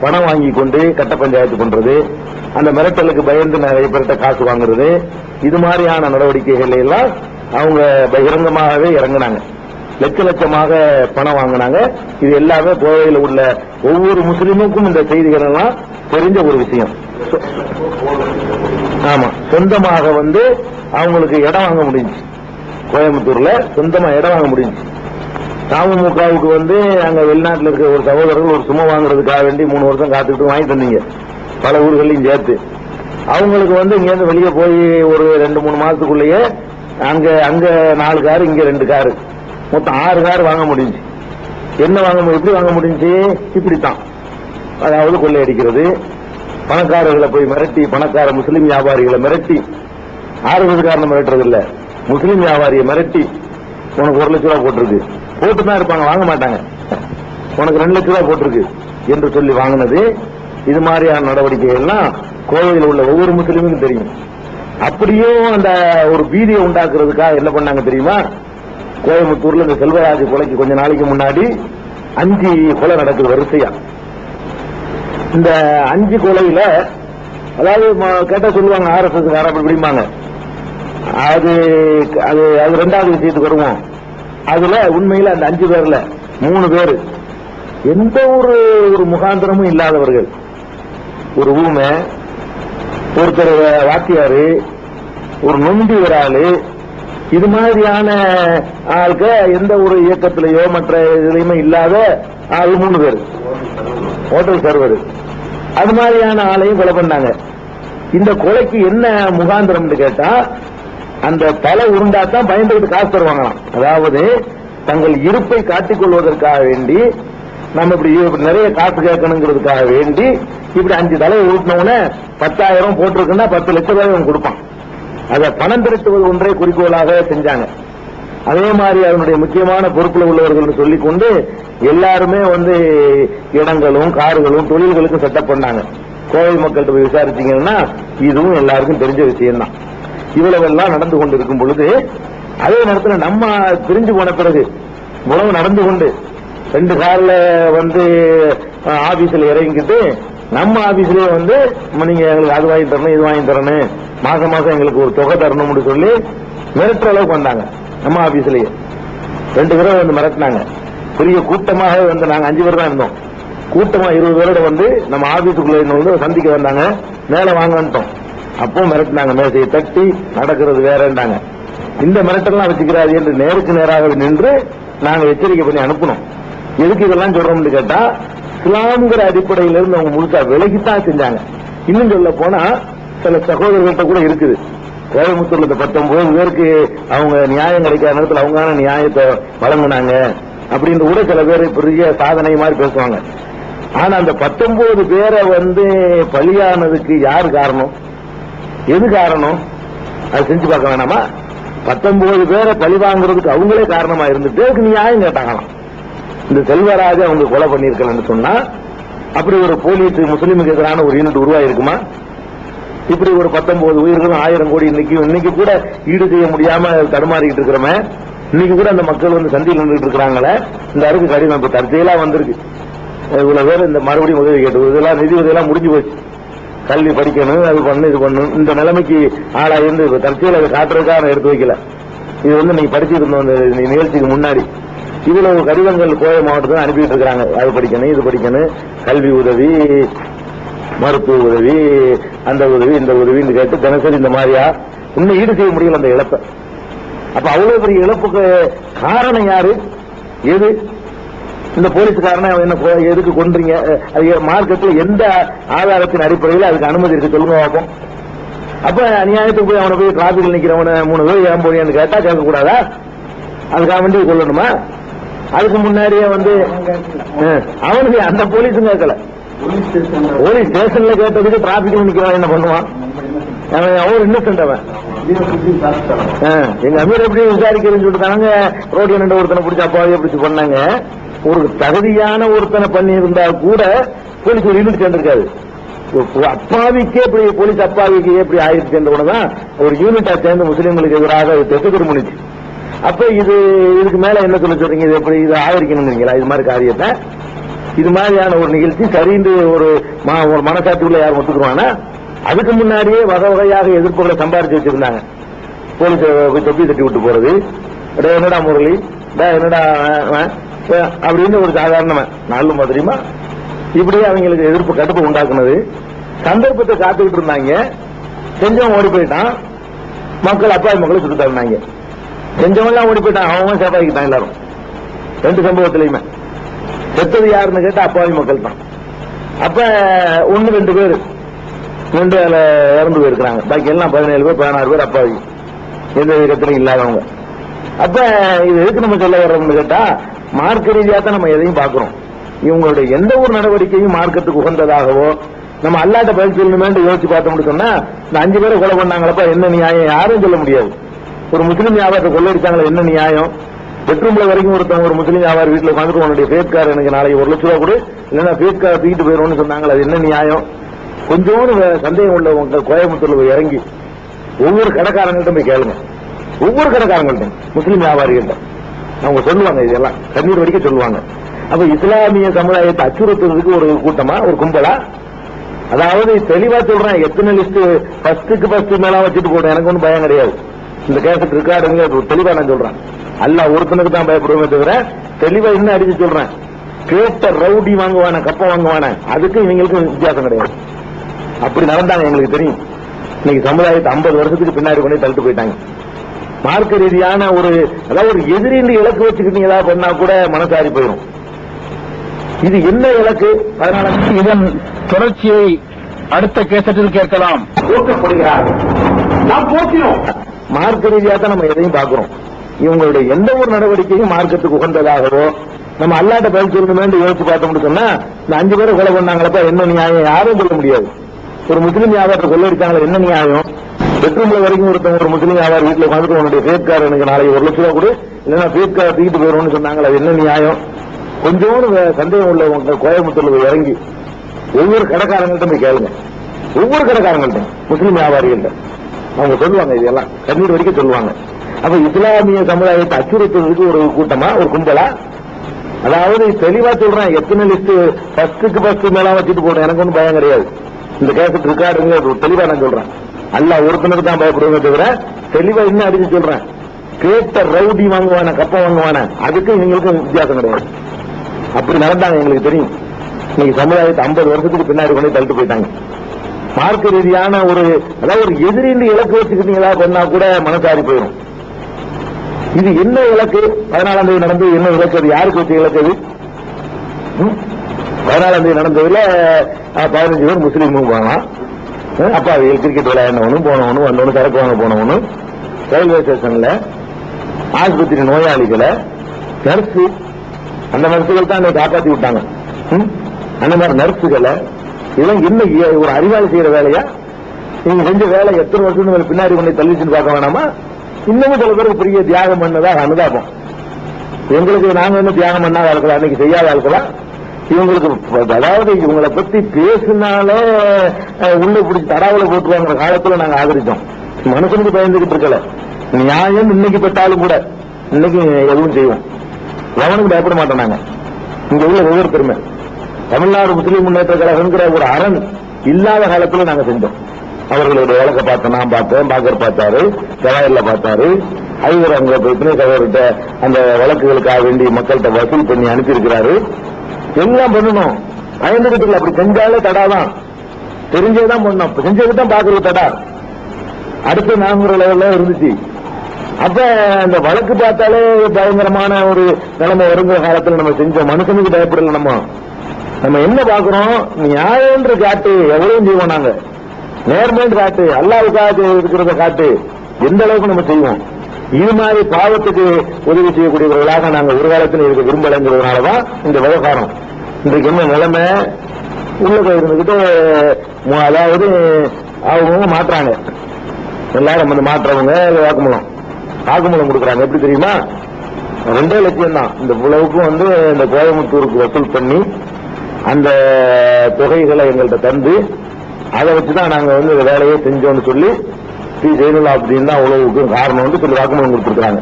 பணம் வாங்கி கொண்டு கட்ட பஞ்சாயத்து பண்றது, அந்த மிரட்டலுக்கு பயந்து நிறைய பேர்கிட்ட காசு வாங்குறது, இது மாதிரியான நடவடிக்கைகள் எல்லாம் அவங்க பகிரங்கமாகவே இறங்கினாங்க. லட்ச லட்சமாக பணம் வாங்கினாங்க. இது எல்லாமே கோவையில் உள்ள ஒவ்வொரு முஸ்லிமுக்கும் இந்த செய்திகள் எல்லாம் தெரிஞ்ச ஒரு விஷயம். ஆமா, சொந்தமாக அவங்களுக்கு இடம் வாங்க முடிஞ்சு, கோயம்புத்தூர்ல சொந்தமா இடம் வாங்க முடிஞ்சு. அமமுகவுக்கு அங்க வெளிநாட்டில் இருக்க ஒரு சகோதரர்கள் ஒரு சும்மா வாங்குறதுக்காக வேண்டி 3 வருஷம் காத்துக்கிட்டு வாங்கி தந்தீங்க, பல ஊர்களையும் சேர்த்து. அவங்களுக்கு இங்க இருந்து வெளியே போய் ஒரு 2-3 மாசத்துக்குள்ளேயே அங்க 4 காரு, இங்க 2 காரு, மொத்தம் 6 கார் வாங்க முடிஞ்சு. என்ன எப்படி வாங்க முடிஞ்சு? இப்படித்தான், அதாவது கொள்ளையடிக்கிறது, பணக்காரர்களை போய் மிரட்டி, பணக்கார முஸ்லீம் வியாபாரிகளை மிரட்டி, ஆறுவதுக்காரனை மிரட்டுறது இல்ல, முஸ்லீம் வியாபாரியை மிரட்டி, உனக்கு 1 லட்சம் ரூபாய் போட்டிருக்கு, போட்டுதான் இருப்பாங்க, வாங்க மாட்டாங்க, உனக்கு 2 லட்சம் ரூபாய் போட்டிருக்கு என்று சொல்லி வாங்கினது. இது மாதிரியான நடவடிக்கைகள் எல்லாம் கோவையில் உள்ள ஒவ்வொரு முஸ்லீமுக்கும் தெரியும். அப்படியும் அந்த ஒரு பீதியை உண்டாக்குறதுக்காக என்ன பண்ணாங்க தெரியுமா? கோயம்புத்தூர்ல இந்த செல்வராஜ் கொலைக்கு கொஞ்ச நாளைக்கு முன்னாடி 5 கொலை நடக்குது வரிசையா. இந்த 5 கொலையில அதாவது கேட்டா சொல்லுவாங்க RSS அப்படி பிடிப்பாங்க. அது அது அது 2வது விஷயத்துக்கு வருவோம். அதுல உண்மையில அந்த 5 பேர்ல 3 பேர் எந்த ஒரு முகாந்திரமும் இல்லாதவர்கள். ஒரு ஊமை, ஒருத்தர் வாத்தியாரு, ஒரு நொண்டி ஒரு ஆளு, இது மாதிரியான ஆளுக்க எந்த ஒரு இயக்கத்திலேயோ மற்ற இதுலயுமே இல்லாத ஆளு 3 பேர், ஹோட்டல் சர்வர், அது மாதிரியான ஆளையும் கொலை பண்ணாங்க. இந்த கொலைக்கு என்ன முகாந்திரம் கேட்டா, அந்த தலை உருண்டாத்தான் பயந்துகிட்டு காசு தருவாங்களாம். அதாவது தங்கள் இருப்பை காட்டிக் கொள்வதற்காக வேண்டி, நம்ம இப்படி நிறைய காசு கேட்கணுங்கிறதுக்காக வேண்டி இப்படி 5 தலையை ஊட்டினவுடனே 10,000 போட்டிருக்குன்னா 10 லட்சம் ரூபாய் அவன் கொடுப்பான். அதை பணம் திரட்டுவது ஒன்றே குறிக்கோளாக செஞ்சாங்க. அதே மாதிரி அதனுடைய முக்கியமான பொறுப்புல உள்ளவர்கள் சொல்லிக்கொண்டு எல்லாருமே இடங்களும் கார்களும் தொழில்களுக்கும் செட்டப் பண்ணாங்க. கோவை மக்கள்கிட்ட போய் விசாரிச்சீங்கன்னா இதுவும் எல்லாருக்கும் தெரிஞ்ச விஷயம் தான். இவ்வளவெல்லாம் நடந்து கொண்டு இருக்கும் பொழுது, அதே நேரத்தில் நம்ம பிரிஞ்சு போன பிறகு உணவு நடந்து கொண்டு 2 கார்ல ஆபீஸ்ல இறங்கிட்டு, நம்ம ஆபீஸ்லயே நீங்க எங்களுக்கு அது வாங்கி தரணும், இது வாங்கி தரணும், மாசம் மாசம் எங்களுக்கு ஒரு தொகை தரணும்னு சொல்லி மிரட்டுற அளவுக்கு வந்தாங்க. நம்ம ஆபீஸ்லயே 2 தடவை மிரட்டினாங்க. பெரிய கூட்டமாக நாங்க 5 பேர் தான் இருந்தோம். கூட்டமா 20 பேரோட நம்ம ஆபீஸுக்குள்ள சந்திக்க வந்தாங்க. மேல வாங்கன்ட்டோம். அப்போ மிரட்டினாங்க, மேசையை தட்டி நடக்கிறது வேறண்டாங்க. இந்த மிரட்டெல்லாம் வச்சுக்கிறாரு என்று நேருக்கு நேராக நின்று நாங்க எச்சரிக்கை பண்ணி அனுப்பணும். எதுக்கு இதெல்லாம் சொல்றோம்னு கேட்டா, இஸ்லாம்ங்கிற அடிப்படையிலிருந்து அவங்க முழுக்க விலகித்தான் செஞ்சாங்க. இன்னும் சொல்ல போனா சில சகோதரர்கள்ட்ட கூட இருக்குது. கோயம்புத்தூர்ல இந்த 19 பேருக்கு அவங்க நியாயம் கிடைக்காத நேரத்தில் அவங்கான நியாயத்தை வழங்கினாங்க அப்படின்ற கூட சில பேர் பெரிய சாதனை மாதிரி பேசுவாங்க. ஆனா அந்த 19 பேரை பலியானதுக்கு யார் காரணம், எது காரணம், அது செஞ்சு பார்க்க வேணாமா? 19 பேரை பழி வாங்குறதுக்கு அவங்களே காரணமா இருந்துட்டு நியாயம் கேட்டாங்களாம். இந்த செல்வராஜ் அவங்க கொலை பண்ணிருக்கலன்னு சொன்னா, அப்படி ஒரு போலீஸ் முஸ்லீமுக்கு எதிரான ஒரு யூனிட் உருவாயிருக்குமா? இப்படி ஒரு 19 உயிர்களும் 1000 கோடி இன்னைக்கு கூட ஈடு செய்ய முடியாம தடுமாறிக்கிட்டு இருக்கிறோமே. இன்னைக்கு கூட அந்த மக்கள் சந்தியில் நின்றுட்டு இருக்கிறாங்களே. இந்த அருக்கு கடிதம் இப்ப தற்செயலா வந்திருக்கு. இவ்வளவு பேர் இந்த மறுபடியும் உதவி கேட்டு இதெல்லாம் நிதி உதவியெல்லாம் முடிஞ்சு போச்சு. கல்வி படிக்கணும், அது பண்ணணும், இது பண்ணணும், இந்த நிலைமைக்கு ஆளாயிருந்து தற்செயல் அதை காட்டுறதுக்காக எடுத்து வைக்கல. இது நீங்க படிச்சுட்டு இருந்தோம் இந்த நிகழ்ச்சிக்கு முன்னாடி. இவ்வளவு கடிதங்கள் கோவை மாவட்டத்தில் அனுப்பிட்டு இருக்கிறாங்க. அது படிக்கணும், இது படிக்கணும், கல்வி உதவி, மருத்துவ உதவி, அந்த உதவி, இந்த உதவின்னு கேட்டு தினசரி இந்த மாதிரியா இன்னும் ஈடு செய்ய முடியல அந்த இழப்பை. அப்ப அவ்வளவு பெரிய இழப்புக்கு காரணம் யாரு, எது? இந்த போலீஸ்காரனை என்ன எதுக்கு கொன்றீங்க? மார்க்கெட்டில் எந்த ஆதாரத்தின் அடிப்படையில் அதுக்கு அனுமதி இருக்கு சொல்லுங்க பார்ப்போம். அப்ப அநியாயத்துக்கு போய் அவனை போய் டிராபிக்ல நிக்கிறவன 3 பேர் ஏன் போறியான்னு கேட்டா கேட்கக்கூடாதா? அதுக்காக வேண்டி கொள்ளணுமா? அதுக்கு முன்னாடியே அவனுக்கு அந்த போலீஸும் கேட்கல. போலீஸ் ஸ்டேஷன்ல கேட்டதுக்கு டிராபிக்ல நிக்கிறவன் என்ன பண்ணுவான்? அவன் இன்னசென்ட். அவன் எங்க அமீர் எப்படி விசாரிக்கிறேன்னு சொல்லிட்டாங்க. ரோட்ல நின்று ஒருத்தனை பிடிச்ச அப்பாவே பிடிச்சு பண்ணாங்க. ஒரு தகுதியான ஒருத்தனை பண்ணி இருந்தா கூட போலீஸ் ஒரு யூனிட் சேர்ந்திருக்காது. அப்பாவிக்கே இப்படி போலீஸ் அப்பாவிக்கு எப்படி ஆயிரத்தி சேர்ந்தவுடனே ஒரு யூனிட்டா சேர்ந்து முஸ்லீம்களுக்கு எதிராக திசை திரும்பிச்சு. அப்ப இதுக்கு மேல என்ன சொல்றீங்க? இது எப்படி இதை ஆதரிக்கணும்ங்களா? இது மாதிரி காரியத்தை, இது மாதிரியான ஒரு நிகழ்ச்சி சரிந்து ஒரு மனசாட்சிக்குள்ள யாரும் ஒத்துக்குவானா? அதுக்கு முன்னாடியே வகை வகையாக எதிர்ப்புகளை சம்பாதிச்சு வச்சிருந்தாங்க. போலீஸ் தொப்பி தட்டி விட்டு போறது, என்னடா முரளி, என்னடா அப்படின்னு ஒரு சாதாரணவன் நாலு தெரியுமா, இப்படியே அவங்களுக்கு எதிர்ப்பு கடுப்பு உண்டாக்குனது. சந்தர்ப்பத்தை காத்துக்கிட்டு இருந்தாங்க. செஞ்சவன் ஓடி போயிட்டான். மக்கள் அப்பாவி மக்களை சுட்டு தள்ளினாங்க. செஞ்சவன் ஓடி போயிட்டான். அவன் சேப்பாக்கிட்டான் எல்லாரும். ரெண்டு சம்பவத்திலையுமே செத்தது யாருன்னு கேட்டா அப்பாவி மக்கள் தான். அப்ப 1-2 பேர் இறந்து போயிருக்கிறாங்க. பாக்கி எல்லாம் 17 பேர் 16 பேர் அப்பாவி, எந்த விதத்திலும் இல்லாதவங்க. அப்ப இது எதுக்கு நம்ம சொல்ல வர்றோம்னு கேட்டா, மார்க்க ரீதியா தான் நம்ம எதையும் பாக்குறோம். இவங்களுடைய எந்த ஒரு நடவடிக்கையும் மார்க்கத்துக்கு உகந்ததாகவோ நம்ம அல்லாட்ட பதில் சொல்லணுமே யோசிச்சு பார்த்தோம்னு சொன்னா, இந்த 5 பேரை கொலை பண்ணாங்களப்பா என்ன நியாயம் யாரும் சொல்ல முடியாது. ஒரு முஸ்லீம் வியாபாரத்தை கொள்ளடிச்சாங்களா என்ன நியாயம்? பெட்ரூம்ல வரைக்கும் ஒருத்தவங்க ஒரு முஸ்லீம் வியாபாரி வீட்டுல உட்காந்துட்டு உன்னுடைய பேட் கார் எனக்கு நாளைக்கு 1 லட்ச ரூபா கொடு, இல்லைன்னா பேட் கார் தூக்கிட்டு போயிடும்னு சொன்னாங்களா, அது என்ன நியாயம்? கொஞ்சோண்டு சந்தேகம் உள்ளவங்க கோயம்புத்தூர்ல இறங்கி ஒவ்வொரு கடைக்காரங்கள்ட்ட போய் கேளுங்க. ஒவ்வொரு கடைக்காரங்கள்ட்ட முஸ்லீம் வியாபாரிகள்ட்ட அவங்க சொல்லுவாங்க, இதெல்லாம் கண்ணீர் வடிக்க சொல்லுவாங்க. அப்ப இஸ்லாமிய சமுதாயத்தை அச்சுறுத்துறதுக்கு ஒரு கூட்டமா, ஒரு கும்பலா? அதாவது தெளிவா சொல்றேன், எத்தனை லிஸ்ட் ஃபர்ஸ்ட் மேல வச்சுட்டு போட்டேன், எனக்கு ஒன்றும் பயம் கிடையாது. இந்த கேசட் இருக்காருங்க தெளிவா நான் சொல்றேன். அல்லாஹ் ஒருத்தனுக்கு தான் பயப்படுவேமே தவிர தெளிவா இன்னும் அடிச்சு சொல்றேன். கேட்ட ரவுடி வாங்குவான, கப்ப வாங்குவான, அதுக்கு இவங்களுக்கு வித்தியாசம் கிடையாது. அப்படி நடந்தாங்க எங்களுக்கு தெரியும். இன்னைக்கு சமுதாயத்தை 50 வருஷத்துக்கு பின்னாடி கொண்டு தள்ளிட்டு போயிட்டாங்க. மார்க்க ரீதியான ஒரு, அதாவது ஒரு எதிரின்னு இலக்கு வச்சுக்கிட்டு ஏதாவது பண்ணா கூட மனசாரி போயிடும். இது என்ன இலக்கு? அதனால இதன் தொடர்ச்சியை அடுத்த கேசட்டில் கேட்கலாம். மார்க்க ரீதியா தான் நம்ம எதையும் பார்க்கிறோம். இவங்களுடைய எந்த ஒரு நடவடிக்கையும் மார்க்கத்துக்கு உகந்ததாகவோ நம்ம அல்லாட்ட பதில் சொல்லணுமே யோசிச்சு பார்த்தோம்னு சொன்னா, இந்த 5 பேரை கொலை பண்ணாங்களப்பா என்ன நியாயம் யாரும் சொல்ல முடியாது. ஒரு முஸ்லீம் வியாபாரத்தை கொள்ளடிச்சாங்களா என்ன நியாயம்? பெட்ரூம்ல வரைக்கும் ஒருத்தவங்க ஒரு முஸ்லீம் வியாபாரி வீட்டுல உட்காந்துட்டு உன்னுடைய பேட் கார் எனக்கு நாளைக்கு 1 லட்ச ரூபா கொடு, இல்லைன்னா பேட் கார் தூக்கிட்டு போயிடும்னு சொன்னாங்களா, அது என்ன நியாயம்? கொஞ்சோண்டு சந்தேகம் உள்ளவங்க கோயம்புத்தூர்ல இறங்கி ஒவ்வொரு கடைக்காரங்கள்ட்ட போய் கேளுங்க. ஒவ்வொரு கடைக்காரங்கள்ட்ட முஸ்லீம் வியாபாரிகள்ட்ட அவங்க சொல்லுவாங்க, இதெல்லாம் கண்ணீர் வடிக்க சொல்லுவாங்க. அப்ப இஸ்லாமிய சமுதாயத்தை அச்சுறுத்துறதுக்கு ஒரு கூட்டமா, ஒரு கும்பலா? அதாவது தெளிவா சொல்றேன், எத்தனை லிஸ்ட் ஃபர்ஸ்ட் மேல வச்சுட்டு போட்டேன், எனக்கு ஒன்றும் பயம் கிடையாது. இந்த கேசட் இருக்காருங்க தெளிவா நான் சொல்றேன். அல்லாஹ் ஒருத்தனுக்கு தான் பயப்படுவேமே தவிர தெளிவா இன்னும் அடிச்சு சொல்றேன். கேட்ட ரவுடி வாங்குவான, கப்ப வாங்குவான, அதுக்கு இவங்களுக்கு வித்தியாசம் கிடையாது. அப்படி நடந்தாங்க எங்களுக்கு தெரியும். இன்னைக்கு சமுதாயத்தை 50 வருஷத்துக்கு பின்னாடி கொண்டு தள்ளிட்டு போயிட்டாங்க. மார்க்க ரீதியான ஒரு, அதாவது ஒரு எதிரின்னு இலக்கு வச்சுக்கிட்டீங்களா பண்ணா கூட மனசாரி போயிடும். இது என்ன இலக்கு? 14ஆம் தேதி நடந்தது என்ன இலக்கு? அது யாருக்கு வச்ச இலக்கு? அது 14ஆம் தேதி நடந்ததுல 15 பேர் முஸ்லீமும் போனான். அப்பா கிரிக்கெட் விளையாடணும் போனவனும் வந்தவனும் சரக்கு வாங்க போனவனும் ரயில்வே ஸ்டேஷன்ல ஆஸ்பத்திரி நோயாளிகளை நர்ஸு, அந்த நர்ஸுகள் தான் காப்பாற்றி விட்டாங்க. அந்த மாதிரி நர்ஸுகளை இதெல்லாம் இன்னைக்கு ஒரு அறிவாளி செய்யற வேலையா? நீங்க செஞ்ச வேலை எத்தனை வருஷம் பின்னாடி கொண்டு தள்ளிச்சுன்னு பார்க்க வேணாமா? இன்னமும் சில பேருக்கு பெரிய தியாகம் பண்ணதா அனுதாபம். எங்களுக்கு நாங்க என்ன தியாகம் பண்ணாத இருக்கலாம், அன்னைக்கு செய்யாத இருக்கலாம். இவங்களுக்கு, அதாவது இவங்களை பத்தி பேசினாலே உள்ள பிடிச்சி தடாவில போட்டுவாங்கிற காலத்துல நாங்க ஆதரிச்சோம். மனுஷனுக்கு பயந்துகிட்டு இருக்கல. நியாயம் இன்னைக்கு பெற்றாலும் கூட இன்னைக்கு எதுவும் செய்வோம். கவனுக்கு பயப்பட மாட்டோம். நாங்க இங்க உள்ள ஒவ்வொருத்தருமே தமிழ்நாடு முஸ்லீம் முன்னேற்ற கழகங்கிற ஒரு அரண் இல்லாத காலத்துல நாங்க செஞ்சோம். அவர்களுடைய வழக்கை பார்த்தோம், நான் பார்த்தேன், பாக்கர் பார்த்தாரு, ஜவாஹர்ல பார்த்தாரு, ஐவர் அங்க போய் சகோதரர்கிட்ட அந்த வழக்குகளுக்காக வேண்டி மக்கள்கிட்ட வசூல் பண்ணி அனுப்பியிருக்கிறாரு. எல்லாம் பண்ணணும். பயந்துகிட்டு அப்படி செஞ்சாலே தடாதான், தெரிஞ்சேதான் பண்ணணும். செஞ்சதுதான் பாக்குறது தடா. அடுத்த 400 லெவல்ல இருந்துச்சு. அப்ப அந்த வழக்கு பார்த்தாலே பயங்கரமான ஒரு நிலைமை வருங்கிற காலத்துல நம்ம செஞ்சோம். மனுஷனுக்கு பயப்படல. நம்ம என்ன பாக்குறோம்? நியாயம்ன்ற காட்டு எவ்வளவு செய்வோம். நாங்க நேர்மைன்னு காட்டு, அல்லாவுக்காக இருக்கிறத காட்டு, எந்த அளவுக்கு நம்ம செய்வோம். இது மாதிரி பாவத்துக்கு உதவி செய்யக்கூடியவர்களாக நாங்க ஒரு காலத்தில் இருக்க விரும்பலைங்கிறதுனாலதான் இந்த விவகாரம். இன்றைக்கு என்ன நிலைமை? உள்ள இருந்துகிட்டு அதாவது அவங்க மாற்றாங்க. எல்லாரும் வந்து மாற்றவங்க வாக்குமூலம் கொடுக்குறாங்க. எப்படி தெரியுமா? 2 லட்சம் தான் இந்த புலவுக்கும் வந்து இந்த கோயம்புத்தூருக்கு வசூல் பண்ணி அந்த தொகைகளை எங்கள்கிட்ட தந்து அதை வச்சுதான் நாங்க வந்து வேலையை செஞ்சோம்னு சொல்லி ஸ்ரீ ஜெயலலிதா அப்படின்னு தான் உழவுக்கு காரணம் வந்து சொல்லி வாக்குமூலம் கொடுத்துருக்காங்க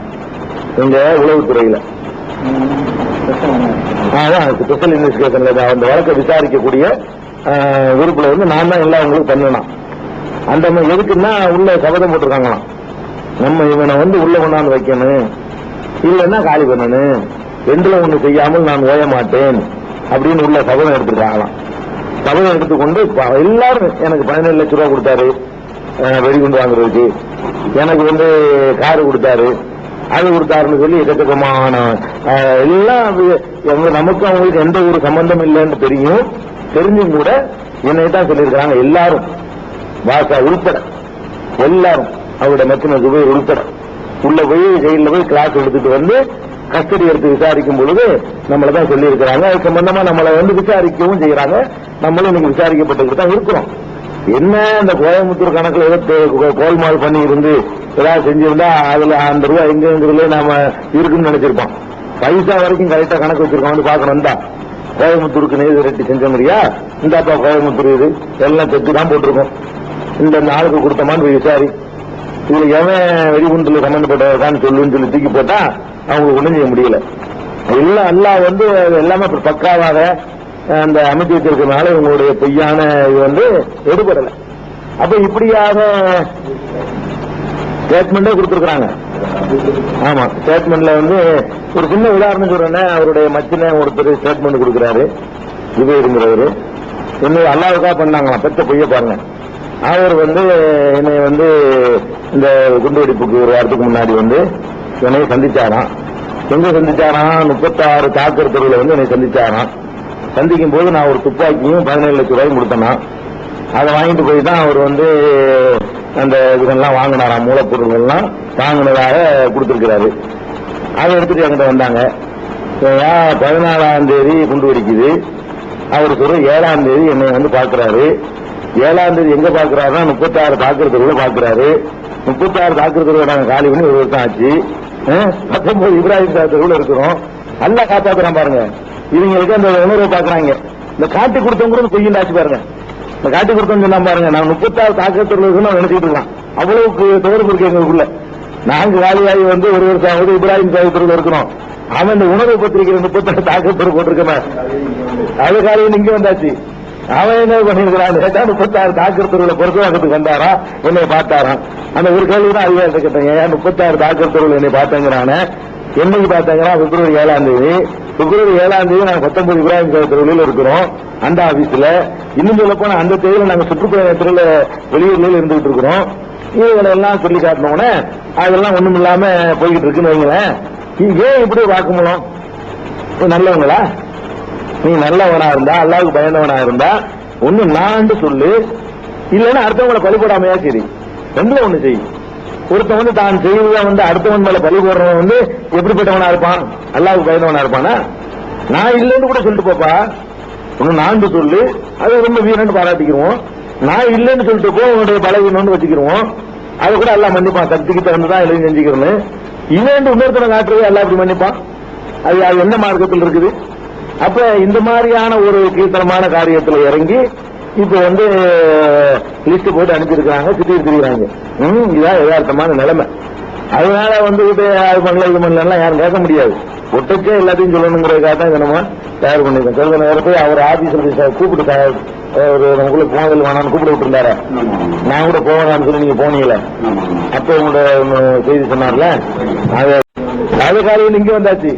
எங்க உளவுத்துறையில. ஸ்பெஷல் இன்வெஸ்டிகேஷன்ல அந்த வழக்கை விசாரிக்கக்கூடிய உறுப்புல வந்து நான் தான் எல்லாம் உங்களுக்கு பண்ணணும். அந்த எதுக்குன்னா உள்ள சபதம் போட்டிருக்காங்களாம், நம்ம இவனை வந்து உள்ள கொண்டாந்து வைக்கணும், இல்லைன்னா காலி பண்ணணும், ரெண்டுல ஒண்ணு செய்யாமல் நான் ஓய மாட்டேன் அப்படின்னு உள்ள சபதம் எடுத்துருக்காங்களாம். சபதம் எடுத்துக்கொண்டு எல்லாரும் எனக்கு 17 லட்சம் ரூபாய் கொடுத்தாரு வெடிகுண்டு வாங்குறதுக்கு, எனக்கு வந்து காரு கொடுத்தாரு, அது கொடுத்தாருன்னு சொல்லி எக்கச்சக்கமான எல்லாம் நமக்கு அவங்களுக்கு எந்த ஒரு சம்பந்தம் இல்லைன்னு தெரிஞ்சும் கூட என்னை தான் சொல்லியிருக்கிறாங்க. எல்லாரும் வாசா உள்பட எல்லாரும் அவருடைய மத்தின சுபை உள்பட உள்ள போய் ஜெயில போய் கிளாஸ் எடுத்துட்டு வந்து கஸ்டடி எடுத்து விசாரிக்கும் பொழுது நம்மள தான் சொல்லி இருக்கிறாங்க. அது சம்பந்தமா நம்மளை வந்து விசாரிக்கவும் செய்யறாங்க. நம்மளும் இன்னைக்கு விசாரிக்கப்பட்டு தான் இருக்கிறோம். என்ன இந்த கோயம்புத்தூர் கணக்குல ஏதோ கோல்மால் பண்ணி இருந்து ஏதாவது செஞ்சிருந்தா அதுல அந்த ரூபாய் எங்கிறதுல நாம இருக்குன்னு நினைச்சிருப்போம். பைசா வரைக்கும் கரெக்டா கணக்கு வச்சிருக்கோம். வந்து பாக்கணும் தான் கோயம்புத்தூருக்கு நேரு ரெட்டி செஞ்ச மாதிரியா இந்தாப்பா கோயம்புத்தூர் இது எல்லாம் செத்து தான் போட்டிருக்கோம். இந்த ஆளுக்கு கொடுத்தமான்னு போய் விசாரி, இதுல எவன் வெடிகுண்டுல சம்பந்தப்பட்டதான் சொல்லுன்னு சொல்லி தூக்கி போட்டா அவங்களுக்கு ஒண்ணும் செய்ய முடியல. எல்லாம் வந்து எல்லாமே பக்காவாக அந்த அமைச்சு வச்சிருக்கிறதுனால இவங்களுடைய பொய்யான இது வந்து எடுபடல. அப்ப இப்படியாக ஸ்டேட்மெண்டே கொடுத்திருக்கிறாங்க. ஆமா, ஸ்டேட்மெண்ட்ல வந்து ஒரு சின்ன உதாரணம் சொல்றேன். அவருடைய மச்சின ஒருத்தர் ஸ்டேட்மெண்ட் கொடுக்கிறாரு, விவேருங்கிறவரு. என்ன அல்லாவுக்கா பண்ணாங்களாம், பெற்ற பொய்ய பாருங்க. அவர் வந்து என்னை வந்து இந்த குண்டுவெடிப்புக்கு ஒரு வாரத்துக்கு முன்னாடி வந்து என்னை சந்திச்சாராம். எங்க சந்திச்சாராம்? 36 தாக்கர் தெருவில் வந்து என்னை சந்திச்சாராம். சந்திக்கும் போது நான் ஒரு துப்பாக்கியும் 17 லட்சம் ரூபாயும் கொடுத்தேனா. அதை வாங்கிட்டு போய் தான் அவர் வந்து அந்த இதெல்லாம் வாங்கினாராம், மூலப்பொருள்கள்லாம் வாங்கினதாக கொடுத்திருக்கிறாரு. அதை எடுத்துட்டு என்கிட்ட வந்தாங்க. 14ஆம் தேதி குண்டு வெடிக்குது, அவர் சொல்ற 7ஆம் தேதி என்னை வந்து பாக்குறாரு. 7ஆம் தேதி எங்க பாக்குறாருன்னா 36 தாக்கர் தெருவில் பாக்குறாரு. 36 தாக்கர் தெருவில் நாங்க காலி பண்ணி ஒரு வருஷம் ஆச்சு. 19 இப்ராஹிம் தெருவில் இருக்கிறோம். நல்லா காப்பாத்துறான் பாருங்க. இவங்களுக்கு அந்த உணர்வை பாக்குறாங்க. இந்த காட்டி கொடுத்தவங்க பொய்யும் ஆச்சு பாருங்க. இந்த காட்டி கொடுத்தோம் சொன்னா பாருங்க, நான் 36 தாக்கர் தெருவில் இருக்கணும் நினைச்சிட்டு இருக்கான். அவ்வளவுக்கு தொடர்பு இருக்கு எங்களுக்குள்ள. நாங்க காலியாகி வந்து ஒரு வருஷம் ஆகுது, இப்ராஹிம் தெருவில் இருக்கிறோம். அவன் இந்த உணர்வு பத்திரிக்கை 36 தாக்கர் தெரு போட்டிருக்கேன். அது காலையில் இங்க வந்தாச்சு. அவன் என்ன பண்ணிருக்கிறான், 36 தாக்கர் தெருவில் பொறுத்தவங்கத்துக்கு வந்தாரா, என்னை பார்த்தாராம். அந்த ஒரு கேள்வி தான் அதிகாரத்தை கேட்டேன், ஏன் 36 தாக்கர் தெருவில் என்னை பார்த்தாங்கிறான. என்னைக்கு பார்த்தாங்கன்னா பிப்ரவரி 7ஆம் தேதி. பிப்ரவரி 7ஆம் தேதி நாங்க 19 இப்ராஹிம் தெருவில் இருக்கிறோம் அந்த ஆபீஸ்ல. இன்னும் சொல்ல போனா அந்த தேதியில நாங்க சுற்றுப்பயணத்துல வெளியூர்ல இருந்துகிட்டு இருக்கிறோம். இவங்களை எல்லாம் சொல்லி காட்டினோன்னே அதெல்லாம் ஒண்ணும் இல்லாம போய்கிட்டு இருக்குன்னு வைங்களேன். ஏன் இப்படி வாக்குமூலம்? நல்லவங்களா? நீ நல்லவனா இருந்தா, அல்லாவுக்கு பயந்தவனா இருந்தா ஒண்ணு நான் சொல்லு, இல்லைன்னா அடுத்தவங்களை பலிபோடாமையா சரி, ரெண்டுல ஒண்ணு செய். ஒருத்தன் வந்து தான் செய்வதை வந்து அடுத்தவன் மேல பலி போடுறவன் வந்து எப்படிப்பட்டவனா இருப்பான்? அல்லாவுக்கு பயந்தவனா இருப்பானா? நான் இல்லைன்னு கூட சொல்லிட்டு போப்பா, ஒண்ணு நான் சொல்லு, அது ரொம்ப வீரன்னு பாராட்டிக்கிறோம். நான் இல்லைன்னு சொல்லிட்டு போ, உன்னுடைய பலவீனம்னு வச்சுக்கிறோம். அதை கூட எல்லாம் மன்னிப்பான், சக்திக்கு தகுந்துதான் எல்லாம் செஞ்சுக்கிறோன்னு. இல்லைன்னு இன்னொருத்தனை காட்டுறது எல்லாம் அப்படி மன்னிப்பான். அது எந்த மார்க்கத்தில் இருக்குது? அப்ப இந்த மாதிரியான ஒரு கீழ்த்தனமான காரியத்தில் இறங்கி இப்ப வந்து லிஸ்ட் போட்டு அனுப்பியிருக்கிறாங்க, சுத்தி திரிகிறாங்க. இதான் யதார்த்தமான நிலைமை. அதனால வந்து அது பண்ணல இது பண்ணலாம் யாரும் கேட்க முடியாது. ஒட்டச்சே எல்லாத்தையும் சொல்லணுங்கிறதுக்காக தான் நம்ம தயார் பண்ணிருக்கோம். சில நேரம் போய் அவர் ஆபீஸ்ல கூப்பிட்டு ஒரு நமக்குள்ள போனதில் வேணான்னு கூப்பிட விட்டுருந்தாரு. நான் கூட போவேன்னு சொல்லி நீங்க போனீங்களே, அப்ப உங்களோட செய்தி சொன்னார்ல, அது காலையில் இங்க வந்தாச்சு.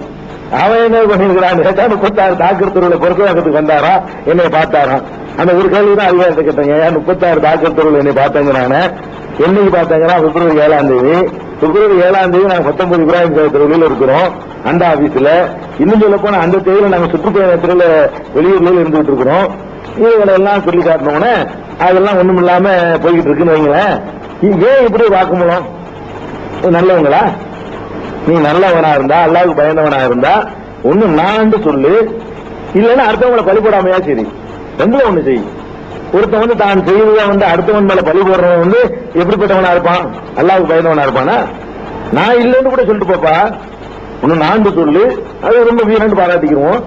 அவன் என்ன பண்ணிருக்கிறான், 36 தாக்கர் தெருவில் பொறுத்தவங்கத்துக்கு வந்தாரா, என்னை பார்த்தாராம். அந்த ஒரு கேள்வி தான் அதிகாரத்தை கேட்டாங்க, ஏன் 36 தாக்கர் தெருவில் என்னை பார்த்தாங்கிறான. என்னைக்கு பார்த்தாங்கன்னா பிப்ரவரி 7ஆம் தேதி. பிப்ரவரி 7ஆம் தேதி நாங்க 19 இப்ராஹிம் தெருவில் இருக்கிறோம் அந்த ஆபீஸ்ல. இன்னும் சொல்ல போனா அந்த தேதியில நாங்க சுற்றுப்பயணத்துல வெளியூர்ல இருந்துகிட்டு இருக்கிறோம். இவங்களை எல்லாம் சொல்லி காட்டினோன்னே அதெல்லாம் ஒண்ணும் இல்லாம போய்கிட்டு இருக்குன்னு வைங்களேன். ஏன் இப்படி வாக்குமூலம்? நல்லவங்களா? நீ நல்லவனா இருந்தா, அல்லாவுக்கு பயந்தவனா இருந்தா ஒண்ணு நான் சொல்லு, இல்லைன்னா அடுத்தவங்களை பலிபோடாமையா சரி, ரெண்டுல ஒண்ணு செய். ஒருத்தன் வந்து தான் செய்வதை வந்து அடுத்தவன் மேல பலி போடுறவன் வந்து எப்படிப்பட்டவனா இருப்பான்? அல்லாவுக்கு பயந்தவனா இருப்பானா? நான் இல்லைன்னு கூட சொல்லிட்டு போப்பா, ஒண்ணு நான் சொல்லு, அது ரொம்ப வீரன்னு பாராட்டிக்கிறோம்.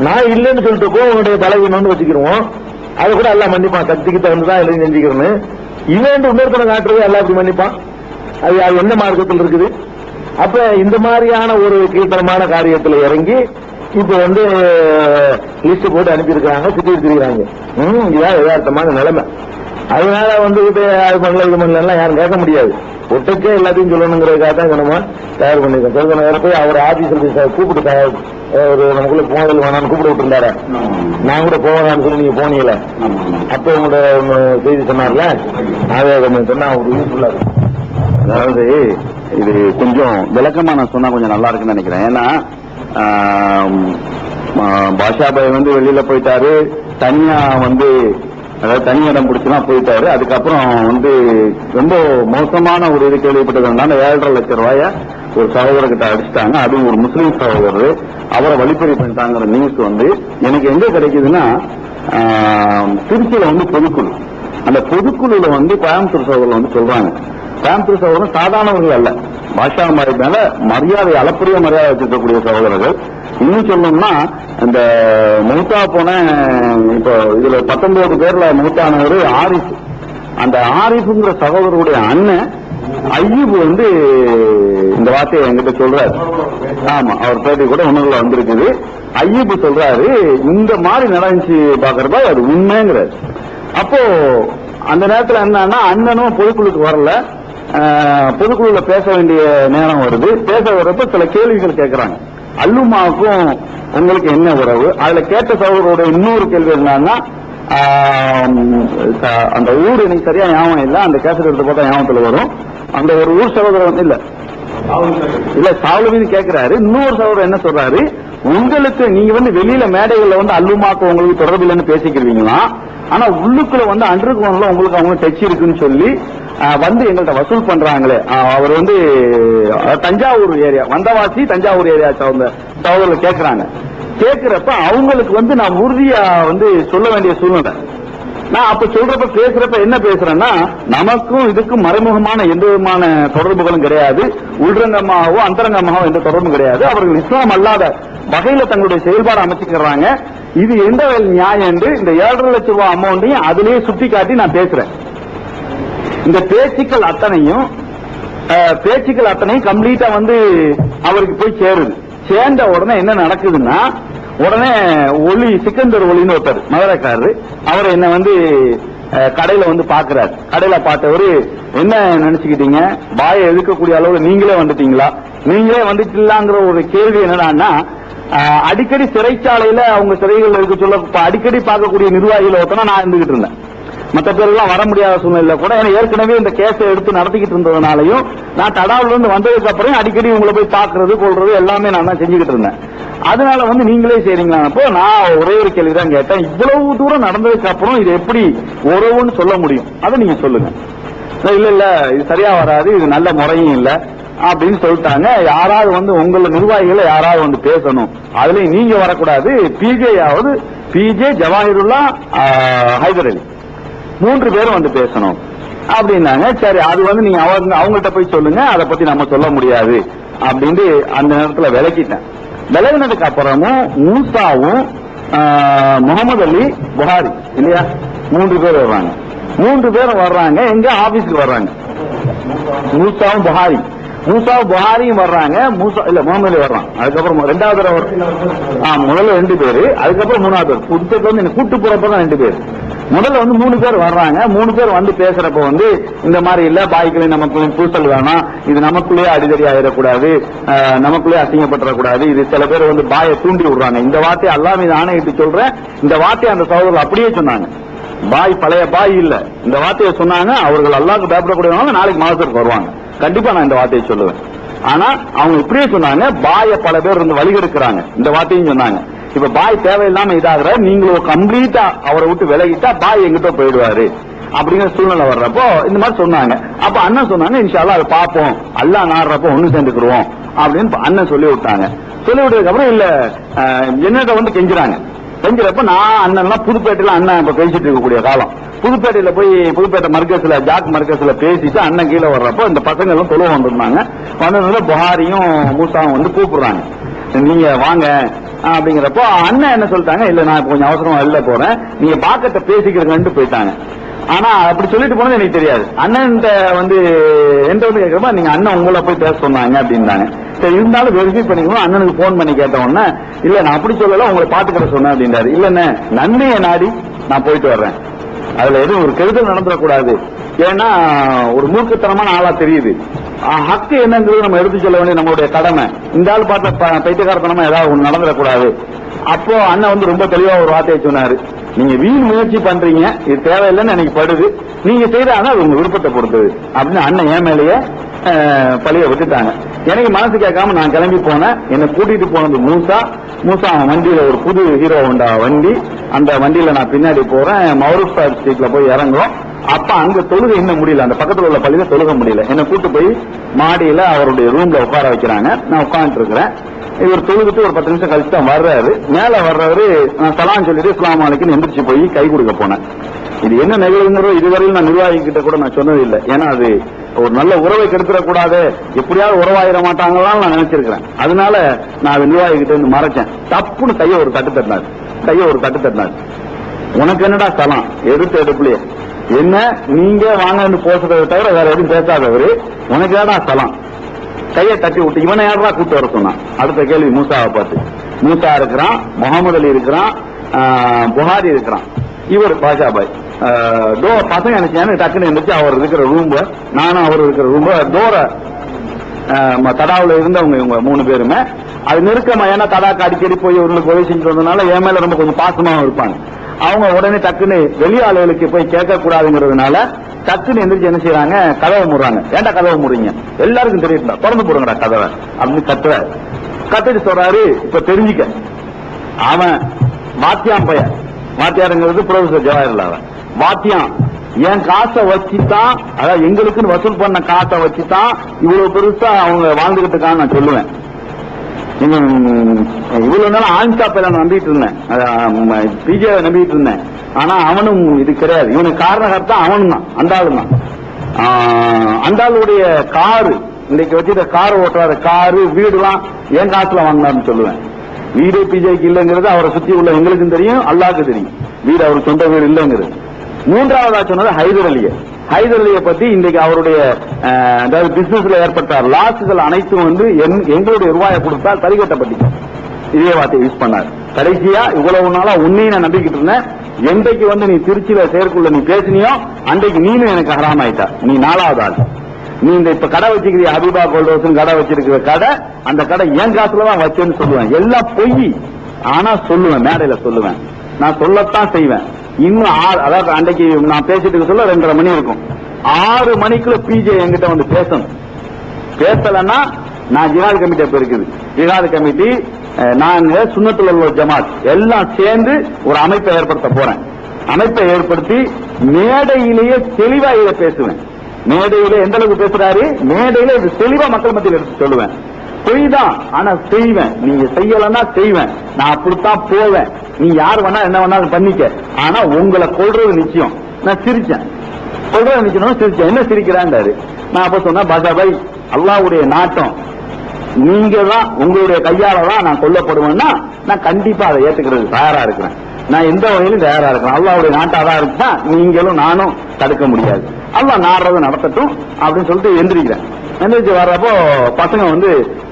நான் இல்லைன்னு சொல்லிட்டு போ, உன்னுடைய பலவீனம்னு வச்சுக்கிறோம். அதை கூட எல்லாம் மன்னிப்பான், சக்திக்கு தகுந்துதான் எல்லாம் செஞ்சுக்கிறேன்னு. இல்லைன்னு இன்னொருத்தனை காட்டுறது எல்லாம் அப்படி மன்னிப்பான். அது என்ன மார்க்கத்தில் இருக்குது? அப்ப இந்த மாதிரியான ஒரு கீழ்த்தனமான காரியத்தில் இறங்கி இப்ப வந்து லிஸ்ட் போட்டு அனுப்பியிருக்கிறாங்க, சுத்தி திரிகிறாங்க. இதான் யதார்த்தமான நிலைமை. அதனால வந்து அது பண்ணல இது பண்ணலாம் யாரும் கேட்க முடியாது. ஒட்டுக்கே எல்லாத்தையும் சொல்லணுங்கிறதுக்காக தான் நம்ம தயார் பண்ணிருக்கோம். வேற போய் அவர் ஆபீஸ்ல கூப்பிட்டு ஒரு நமக்குள்ள போனதில் வேணான்னு கூப்பிட்டு விட்டுருந்தாரு. நான் கூட போவேன்னு சொல்லி நீங்க போனீங்களே, அப்ப உங்களோட செய்தி சொன்னார்ல, அதே கொஞ்சம் சொன்னா ஒரு யூஸ்ஃபுல்லா இருக்கும். அதாவது இது கொஞ்சம் விளக்கமா நான் சொன்னா கொஞ்சம் நல்லா இருக்குன்னு நினைக்கிறேன். ஏன்னா பாஷாபாய் வந்து வெளியில போயிட்டாரு, தனியா வந்து அதாவது தனி இடம் பிடிச்சுலாம் போயிட்டாரு. அதுக்கப்புறம் வந்து ரொம்ப மோசமான ஒரு இது கேள்விப்பட்டதுனால 7.5 லட்சம் ரூபாய ஒரு சகோதரர்கிட்ட அடிச்சுட்டாங்க. அதுவும் ஒரு முஸ்லீம் சகோதரர், அவரை வழிப்பறி பண்ணிட்டாங்கிற நியூஸ் வந்து எனக்கு எங்க கிடைக்குதுன்னா, திருச்சியில வந்து பொதுக்குழு, அந்த பொதுக்குழுல வந்து கோயம்புத்தூர் சகோதரர் வந்து சொல்றாங்க, கோயம்புத்தூர் சகோதரர் சாதாரணவர்கள் அல்ல, பாஷாபாய் மேல மரியாதை அளப்பரிய மரியாதை வச்சிருக்கக்கூடிய சகோதரர்கள். இன்னும் சொல்லணும்னா இந்த மூத்தா போன இப்போ இதுல 19 பேர்ல மூத்தானவர் ஆரிஃப், அந்த ஆரிஃப்ங்கிற சகோதரருடைய அண்ணன் ஐயூப் வந்து இந்த வார்த்தையை என்கிட்ட சொல்றாரு. ஆமா, அவர் பேட்டி கூட உணர்வுல வந்திருக்குது. ஐயூப் சொல்றாரு, இந்த மாதிரி நடந்துச்சு பாக்குறப்ப அது உண்மைங்கிறாரு. அப்போ அந்த நேரத்தில் என்னன்னா, அண்ணனும் பொதுக்குழுக்கு வரல, பொதுக்குழுல பேச வேண்டிய நேரம் வருது. பேச வர்றப்ப சில கேள்விகள் கேட்கிறாங்க. அல்லுமாவுக்கும் உங்களுக்கு என்ன உறவு? அதுல கேட்ட சகோதரோட இன்னொரு கேள்வி என்னன்னா, அந்த ஊர் எனக்கு சரியா ஞாபகம் இல்ல, அந்த கேசட் எடுத்து பார்த்தா ஞாபகத்துல வரும். அந்த ஒரு ஊர் சகோதரர் இல்ல சாவுலவின்னு கேட்கிறாரு. இன்னொரு சகோதரர் என்ன சொல்றாரு, உங்களுக்கு நீங்க வந்து வெளியில மேடைகள்ல வந்து அல்லுமாக்கு உங்களுக்கு தொடர்பு இல்லைன்னு பேசிக்கிறீங்களா, ஆனா உள்ளுக்குள்ள வந்து அண்டர் கிரவுண்ட்ல உங்களுக்கு அவங்க டச் இருக்குன்னு சொல்லி வந்து எங்கள்கிட்ட வசூல் பண்றாங்களே. அவர் வந்து தஞ்சாவூர் ஏரியா, வந்தவாசி தஞ்சாவூர் ஏரியா சகோதரர்கள் கேட்கிறாங்க. கேட்கிறப்ப அவங்களுக்கு வந்து நான் உறுதியா வந்து சொல்ல வேண்டிய சூழ்நிலை. நான் அப்ப சொல்றப்ப பேசுறப்ப என்ன பேசுறேன்னா, நமக்கும் இதுக்கும் மறைமுகமான எந்த விதமான தொடர்புகளும் கிடையாது, உள்ரங்கமாகவோ அந்தரங்கமாகவோ எந்த தொடர்பும் கிடையாது. அவர்கள் இஸ்லாம் அல்லாத வகையில தங்களுடைய செயல்பாடு அமைச்சுக்கிறாங்க. இது எந்த நியாயம் என்று இந்த 7.5 லட்சம் ரூபாய் அமௌண்ட்டையும் அதிலேயே சுட்டி காட்டி நான் பேசுறேன். இந்த பேச்சுக்கள் அத்தனையும் கம்ப்ளீட்டா வந்து அவருக்கு போய் சேருது. சேர்ந்த உடனே என்ன நடக்குதுன்னா, உடனே சிக்கந்தர் ஒளின்னு ஒருத்தர் மதுரைக்காரரு, அவர் என்ன வந்து கடையில வந்து பாக்குறாரு. கடையில பார்த்தவரு, என்ன நினைச்சுக்கிட்டீங்க, பாயை எதிர்க்கக்கூடிய அளவுக்கு நீங்களே வந்துட்டீங்களா, நீங்களே வந்துட்டீங்களாங்கிற ஒரு கேள்வி என்னடான்னா, அடிக்கடி சிறைச்சாலையில அவங்க சிறைகள் இருக்க சொல்ல அடிக்கடி பார்க்கக்கூடிய நிர்வாகிகள் ஒருத்தனா நான் இருந்துகிட்டு இருந்தேன். மற்ற பேரெல்லாம் வர முடியாத சூழ்நிலை கூட, ஏன்னா ஏற்கனவே இந்த கேஸை எடுத்து நடத்திக்கிட்டு இருந்ததுனாலையும் நான் தடாவில இருந்து வந்ததுக்கு அப்புறம் அடிக்கடி உங்களை போய் பாக்குறது கொள்றது எல்லாமே நான் தான் செஞ்சுக்கிட்டு இருந்தேன். அதனால வந்து நீங்களே செய்றீங்களா? நான் ஒரே ஒரு கேள்விதான் கேட்டேன், இவ்வளவு தூரம் நடந்ததுக்கு அப்புறம் இது எப்படி உறவுன்னு சொல்ல முடியும், அதை நீங்க சொல்லுங்க. இல்ல இது சரியா வராது, இது நல்ல முறையும் இல்ல அப்படின்னு சொல்லிட்டாங்க. யாராவது வந்து உங்கள நிர்வாகிகளை யாராவது வந்து பேசணும், அதுல நீங்க வரக்கூடாது, பிஜே ஜவாஹிருல்லா ஹைதர் அலி 3 பேரும் வந்து பேசணும் அப்படின்னாங்க. சரி, அது வந்து நீங்க அவங்கள்ட்ட போய் சொல்லுங்க, அதை பத்தி நம்ம சொல்ல முடியாது அப்படின்னு அந்த நேரத்துல விளக்கிட்டேன். விலகினதுக்கு அப்புறமும் மூசாவும் முகமது அலி புகாரி இல்லையா 3 பேர் வர்றாங்க. 3 பேரும் வர்றாங்க, எங்க ஆபீஸ்க்கு வர்றாங்க. மூசாவும் புகாரியும் வர்றாங்க. முகமது அலி வர்றான். அதுக்கப்புறம் 2வது முதல்ல 2 பேரு, அதுக்கப்புறம் 3வது பேர். புதுக்கு வந்து கூட்டு போறப்பதான் 2 பேர். முதல்ல வந்து 3 பேர் வர்றாங்க. 3 பேர் வந்து பேசுறப்ப வந்து இந்த மாதிரி இல்ல, பாய்களை நமக்கு பூசல் வேணாம், இது நமக்குள்ளேயே அடிதடி ஆயிடக்கூடாது, நமக்குள்ளே அசிங்கப்பட்டுறக்கூடாது, இது சில பேர் வந்து பாயை தூண்டி விடுறாங்க. இந்த வார்த்தையை அல்லாஹ் மீது ஆணையிட்டு சொல்றேன், இந்த வார்த்தையை அந்த சகோதரர்கள் அப்படியே சொன்னாங்க. பாய் பழைய பாய் இல்ல, இந்த வார்த்தையை சொன்னாங்க. அவர்கள் அல்லாஹ்க்கு பயப்படக்கூடியவங்க நாளைக்கு மாதத்திற்கு வருவாங்க, கண்டிப்பா நான் இந்த வார்த்தையை சொல்லுவேன். ஆனா அவங்க இப்படியே சொன்னாங்க, பாய பல பேர் இருந்து வழிகெடுக்கிறாங்க, இந்த வார்த்தையும் சொன்னாங்க. இப்ப பாய் தேவையில்லாம இதாகிற, நீங்களும் கம்ப்ளீட்டா அவரை விட்டு விலகிட்டா பாய் எங்கிட்ட போயிடுவாரு அப்படிங்கிற சூழ்நிலை வர்றப்போ இந்த மாதிரி சொன்னாங்க. அப்ப அண்ணன் சொன்னாங்க, இன்ஷா அல்லாஹ் அதை பார்ப்போம், அல்லாஹ் நாடுறப்போ ஒண்ணு சேர்ந்துக்குருவோம் அப்படின்னு அண்ணன் சொல்லி விட்டாங்க. சொல்லி விட்டதுக்கு அப்புறம் இல்ல என்னட்ட வந்து கெஞ்சுறப்ப நான் அண்ணன்லாம் புதுப்பேட்டையில அண்ணன் இப்ப பேசிட்டு இருக்கக்கூடிய காலம், புதுப்பேட்டையில போய் புதுப்பேட்டை மர்கஸ்ல ஜாக் மர்கஸ்ல பேசிட்டு அண்ணன் கீழே வர்றப்போ இந்த பசங்க எல்லாம் தொழுவ வந்திருந்தாங்க. வந்ததுல புகாரியும் மூசாவும் வந்து கூப்பிடுறாங்க, நீங்க வாங்க அப்படிங்கிறப்போ அண்ணன் என்ன சொல்லிட்டாங்க, இல்ல நான் கொஞ்சம் அவசரமா வெளில போறேன், நீங்க பாக்கத்தை பேசிக்கிறேன்னு போயிட்டாங்க. ஆனா அப்படி சொல்லிட்டு போனது எனக்கு தெரியாது. அண்ணன் வந்து என்கிட்ட வந்து கேட்கிறப்ப நீங்க அண்ணன் உங்களை போய் பேச சொன்னாங்க அப்படின்னாங்க. சரி, இருந்தாலும் வெரிஃபை பண்ணிக்கணும். அண்ணனுக்கு போன் பண்ணி கேட்ட உடனே இல்ல நான் அப்படி சொல்லல, உங்களை பாத்துக்கிற சொன்னேன் அப்படின்றாரு. இல்லன்னு நன்மையை நாடி நான் போயிட்டு வர்றேன், அதுல எதுவும் ஒரு கெடுதல் நடந்துடக்கூடாது. ஏன்னா ஒரு மூர்க்கத்தனமான ஆளா தெரியுது. ஹக்கு என்னங்கிறது நம்ம எடுத்து சொல்ல வேண்டிய நம்மளுடைய கடமை. இந்த ஆள் பார்த்த பைத்தியக்காரத்தனமா ஏதாவது ஒண்ணு நடந்துடக்கூடாது. அப்போ அண்ணன் வந்து ரொம்ப தெளிவா ஒரு வார்த்தையை சொன்னாரு, நீங்க வீண் முயற்சி பண்றீங்க, இது தேவையில்லைன்னு எனக்கு படுது, நீங்க செய்யறாங்க அது உங்க விருப்பத்தை பொறுத்தது அப்படின்னு அண்ணன் என் மேலேயே பழிய விட்டுட்டாங்க. எனக்கு மனசு கேட்காம நான் கிளம்பி போனேன். என்னை கூட்டிட்டு போனது மூசா அவன் வண்டியில ஒரு புது ஹீரோ ஹோண்டா வண்டி, அந்த வண்டியில நான் பின்னாடி போறேன். மௌரூப் சார் ஸ்ட்ரீட்ல போய் இறங்குறோம். அப்ப அங்க தொழுகை இன்னும் முடியல, அந்த பக்கத்துல உள்ள பள்ளியில தொழுக முடியல. என்னை கூட்டு போய் மாடியில அவருடைய ரூம்ல உட்கார வைக்கிறாங்க. நான் உட்கார்ந்து இருக்கிறேன். இவர் தொழுதுட்டு ஒரு 10 நிமிஷம் கழிச்சு தான் வர்றாரு. மேல வர்றவரு நான் சலாம் சொல்லிட்டு இஸ்லாம் அலைக்குன்னு எந்திரிச்சு போய் கை கொடுக்க போனேன். இது என்ன நிகழ்வுங்கிறோ இதுவரையில் நான் நிர்வாகிக்கிட்ட கூட நான் சொன்னது இல்லை. ஏன்னா அது ஒரு நல்ல உறவை கெடுத்துடக்கூடாது, எப்படியாவது உறவாயிட மாட்டாங்களான்னு நான் நினைச்சிருக்கிறேன். அதனால நான் நிர்வாகிக்கிட்ட இருந்து மறைச்சேன். தப்புன்னு கையை ஒரு தட்டு தட்டினாரு. உனக்கு என்னடா சலாம் எடுத்து எடுப்புலையே என்ன நீங்க வாங்கன்னு போசதை தவிர வேற எதுவும் பேசாதவரு, உனக்கு ஏடா சலாம் கையை தட்டி விட்டு இவனை யாரா கூட்டு வர சொன்னான். அடுத்த கேள்வி மூசாவை பார்த்து. மூசா இருக்கிறான், முகமது அலி இருக்கிறான், புகாரி இருக்கிறான், இவர் பாஷா பாய். பசங்க நினைச்சானு டக்குன்னு இருந்துச்சு. அவர் இருக்கிற ரூம், நானும் அவர் இருக்கிற ரூம் டோர தடாவுல இருந்தவங்க இவங்க 3 பேருமே. அது நெருக்கமா, ஏன்னா தடாக்கு அடிக்கடி போய் இவங்களுக்கு உதவி செஞ்சுட்டு வந்ததுனால என் மேல ரொம்ப கொஞ்சம் பாசமாவும் இருப்பாங்க. அவங்க உடனே டக்குன்னு வெளியாளுகளுக்கு போய் கேட்க கூடாதுங்கிறதுனால டக்குன்னு எந்திரிச்சு என்ன செய்யறாங்க, கதவை மூடுறாங்க. ஏன்டா கதவை மூடுறீங்க, எல்லாருக்கும் தெரியுதுடா, திறந்து போடுங்கடா கதவை அப்படின்னு கத்துட்டு சொல்றாரு. இப்ப தெரிஞ்சுக்க, அவன் வாத்தியான் பையன், வாத்தியாருங்கிறது ப்ரொஃபசர் ஜவாஹர்லால். அவன் வாத்தியான் என் காசை வச்சுதான், அதாவது எங்களுக்குன்னு வசூல் பண்ண காசை வச்சுதான் இவ்வளவு பெருசா அவங்க வாழ்ந்துகிட்டு நான் சொல்லுவேன். இவ்வளவு நாள் ஆன்சா பையனை நம்பிட்டு இருந்தேன், பிஜே நம்பிட்டு இருந்தேன். ஆனா அவனும் இது கிடையாது. இவனுக்கு காரணகர்த்தா அவனும் தான், அந்த ஆளு தான். அந்த ஆளுடைய காரு, இன்னைக்கு வச்சுட்ட கார் ஓட்டுறாரு, காரு வீடுலாம் என் காசுல வாங்கினார்னு சொல்லுவேன். வீடு பிஜேக்கு இல்லைங்கிறது அவரை சுத்தி உள்ள எங்களுக்கும் தெரியும், அல்லாஹ்க்கு தெரியும். வீடு அவருக்கு சொந்த வீடு இல்லைங்கிறது. 3வதா சொன்னது ஹைதர் அலியை பத்தி இன்றைக்கு அவருடைய அதாவது பிசினஸ்ல ஏற்பட்ட லாஸ்கள் அனைத்தும் வந்து எங்களுடைய ரூபாயை கொடுத்தால் சரிகட்டப்பட்டிக்கும். இதே வார்த்தை யூஸ் பண்ணார். கடைசியா இவ்வளவு நாளா உன்னையும் நான் நம்பிக்கிட்டு இருந்தேன், என்றைக்கு வந்து நீ திருச்சியில செயற்குள்ள நீ பேசினியோ அன்றைக்கு நீனும் எனக்கு ஹராம் ஆயிட்டா. நீ 4வது ஆள். நீ இந்த இப்ப கடை வச்சுக்கிற ஹபீபா கோல்டோஸ் கடை வச்சிருக்கிற கடை, அந்த கடை என் காசுலதான் வச்சேன்னு சொல்லுவேன். எல்லாம் பொய், ஆனா சொல்லுவேன், மேடையில சொல்லுவேன், நான் சொல்லத்தான் செய்வேன். இன்னும் அதாவது அன்றைக்கு நான் பேசிட்டு சொல்ல 2:30 மணி இருக்கும். 6 மணிக்குள்ள பிஜே என்கிட்ட வந்து பேசணும். பேசலன்னா நான் ஜிஹாத் கமிட்டி அப்ப இருக்குது, ஜிஹாத் கமிட்டி நாங்க சுன்னத்துல் வல் ஜமாத் எல்லாம் சேர்ந்து ஒரு அமைப்பை ஏற்படுத்த போறேன். அமைப்பை ஏற்படுத்தி மேடையிலேயே தெளிவா இதை பேசுவேன். மேடையில எந்த அளவுக்கு பேசுறாரு, மேடையில இது தெளிவா மக்கள் மத்தியில் எடுத்து சொல்லுவேன். பொய் தான், ஆனா செய்வேன். நீங்க செய்யலன்னா செய்வேன், நான் அப்படித்தான் போவேன். நீ யார் வேணா என்ன வேணாலும் பண்ணிக்க, ஆனா உங்களை கொள்றது நிச்சயம். நான் சிரிச்சேன், கொள்றது நிச்சயம் சிரிச்சேன். என்ன சிரிக்கிறான்டாரு. நான் அப்ப சொன்ன பாஜாபாய், அல்லாஹ்வுடைய நாட்டம், நீங்க தான் உங்களுடைய கையால தான் நான் கொல்லப்படுவேன்னா நான் கண்டிப்பா அதை ஏத்துக்கிறது தயாரா இருக்கிறேன். நான் எந்த வகையிலும் தயாரா இருக்கிறேன். அல்லாஹ்வுடைய நாட்டாதான் இருக்குன்னா நீங்களும் நானும் தடுக்க முடியாது. அல்லாஹ் நாடுறது நடத்தட்டும் அப்படின்னு சொல்லிட்டு எந்திரிக்கிறேன். எந்திரிச்சு வர்றப்போ பசங்க வந்து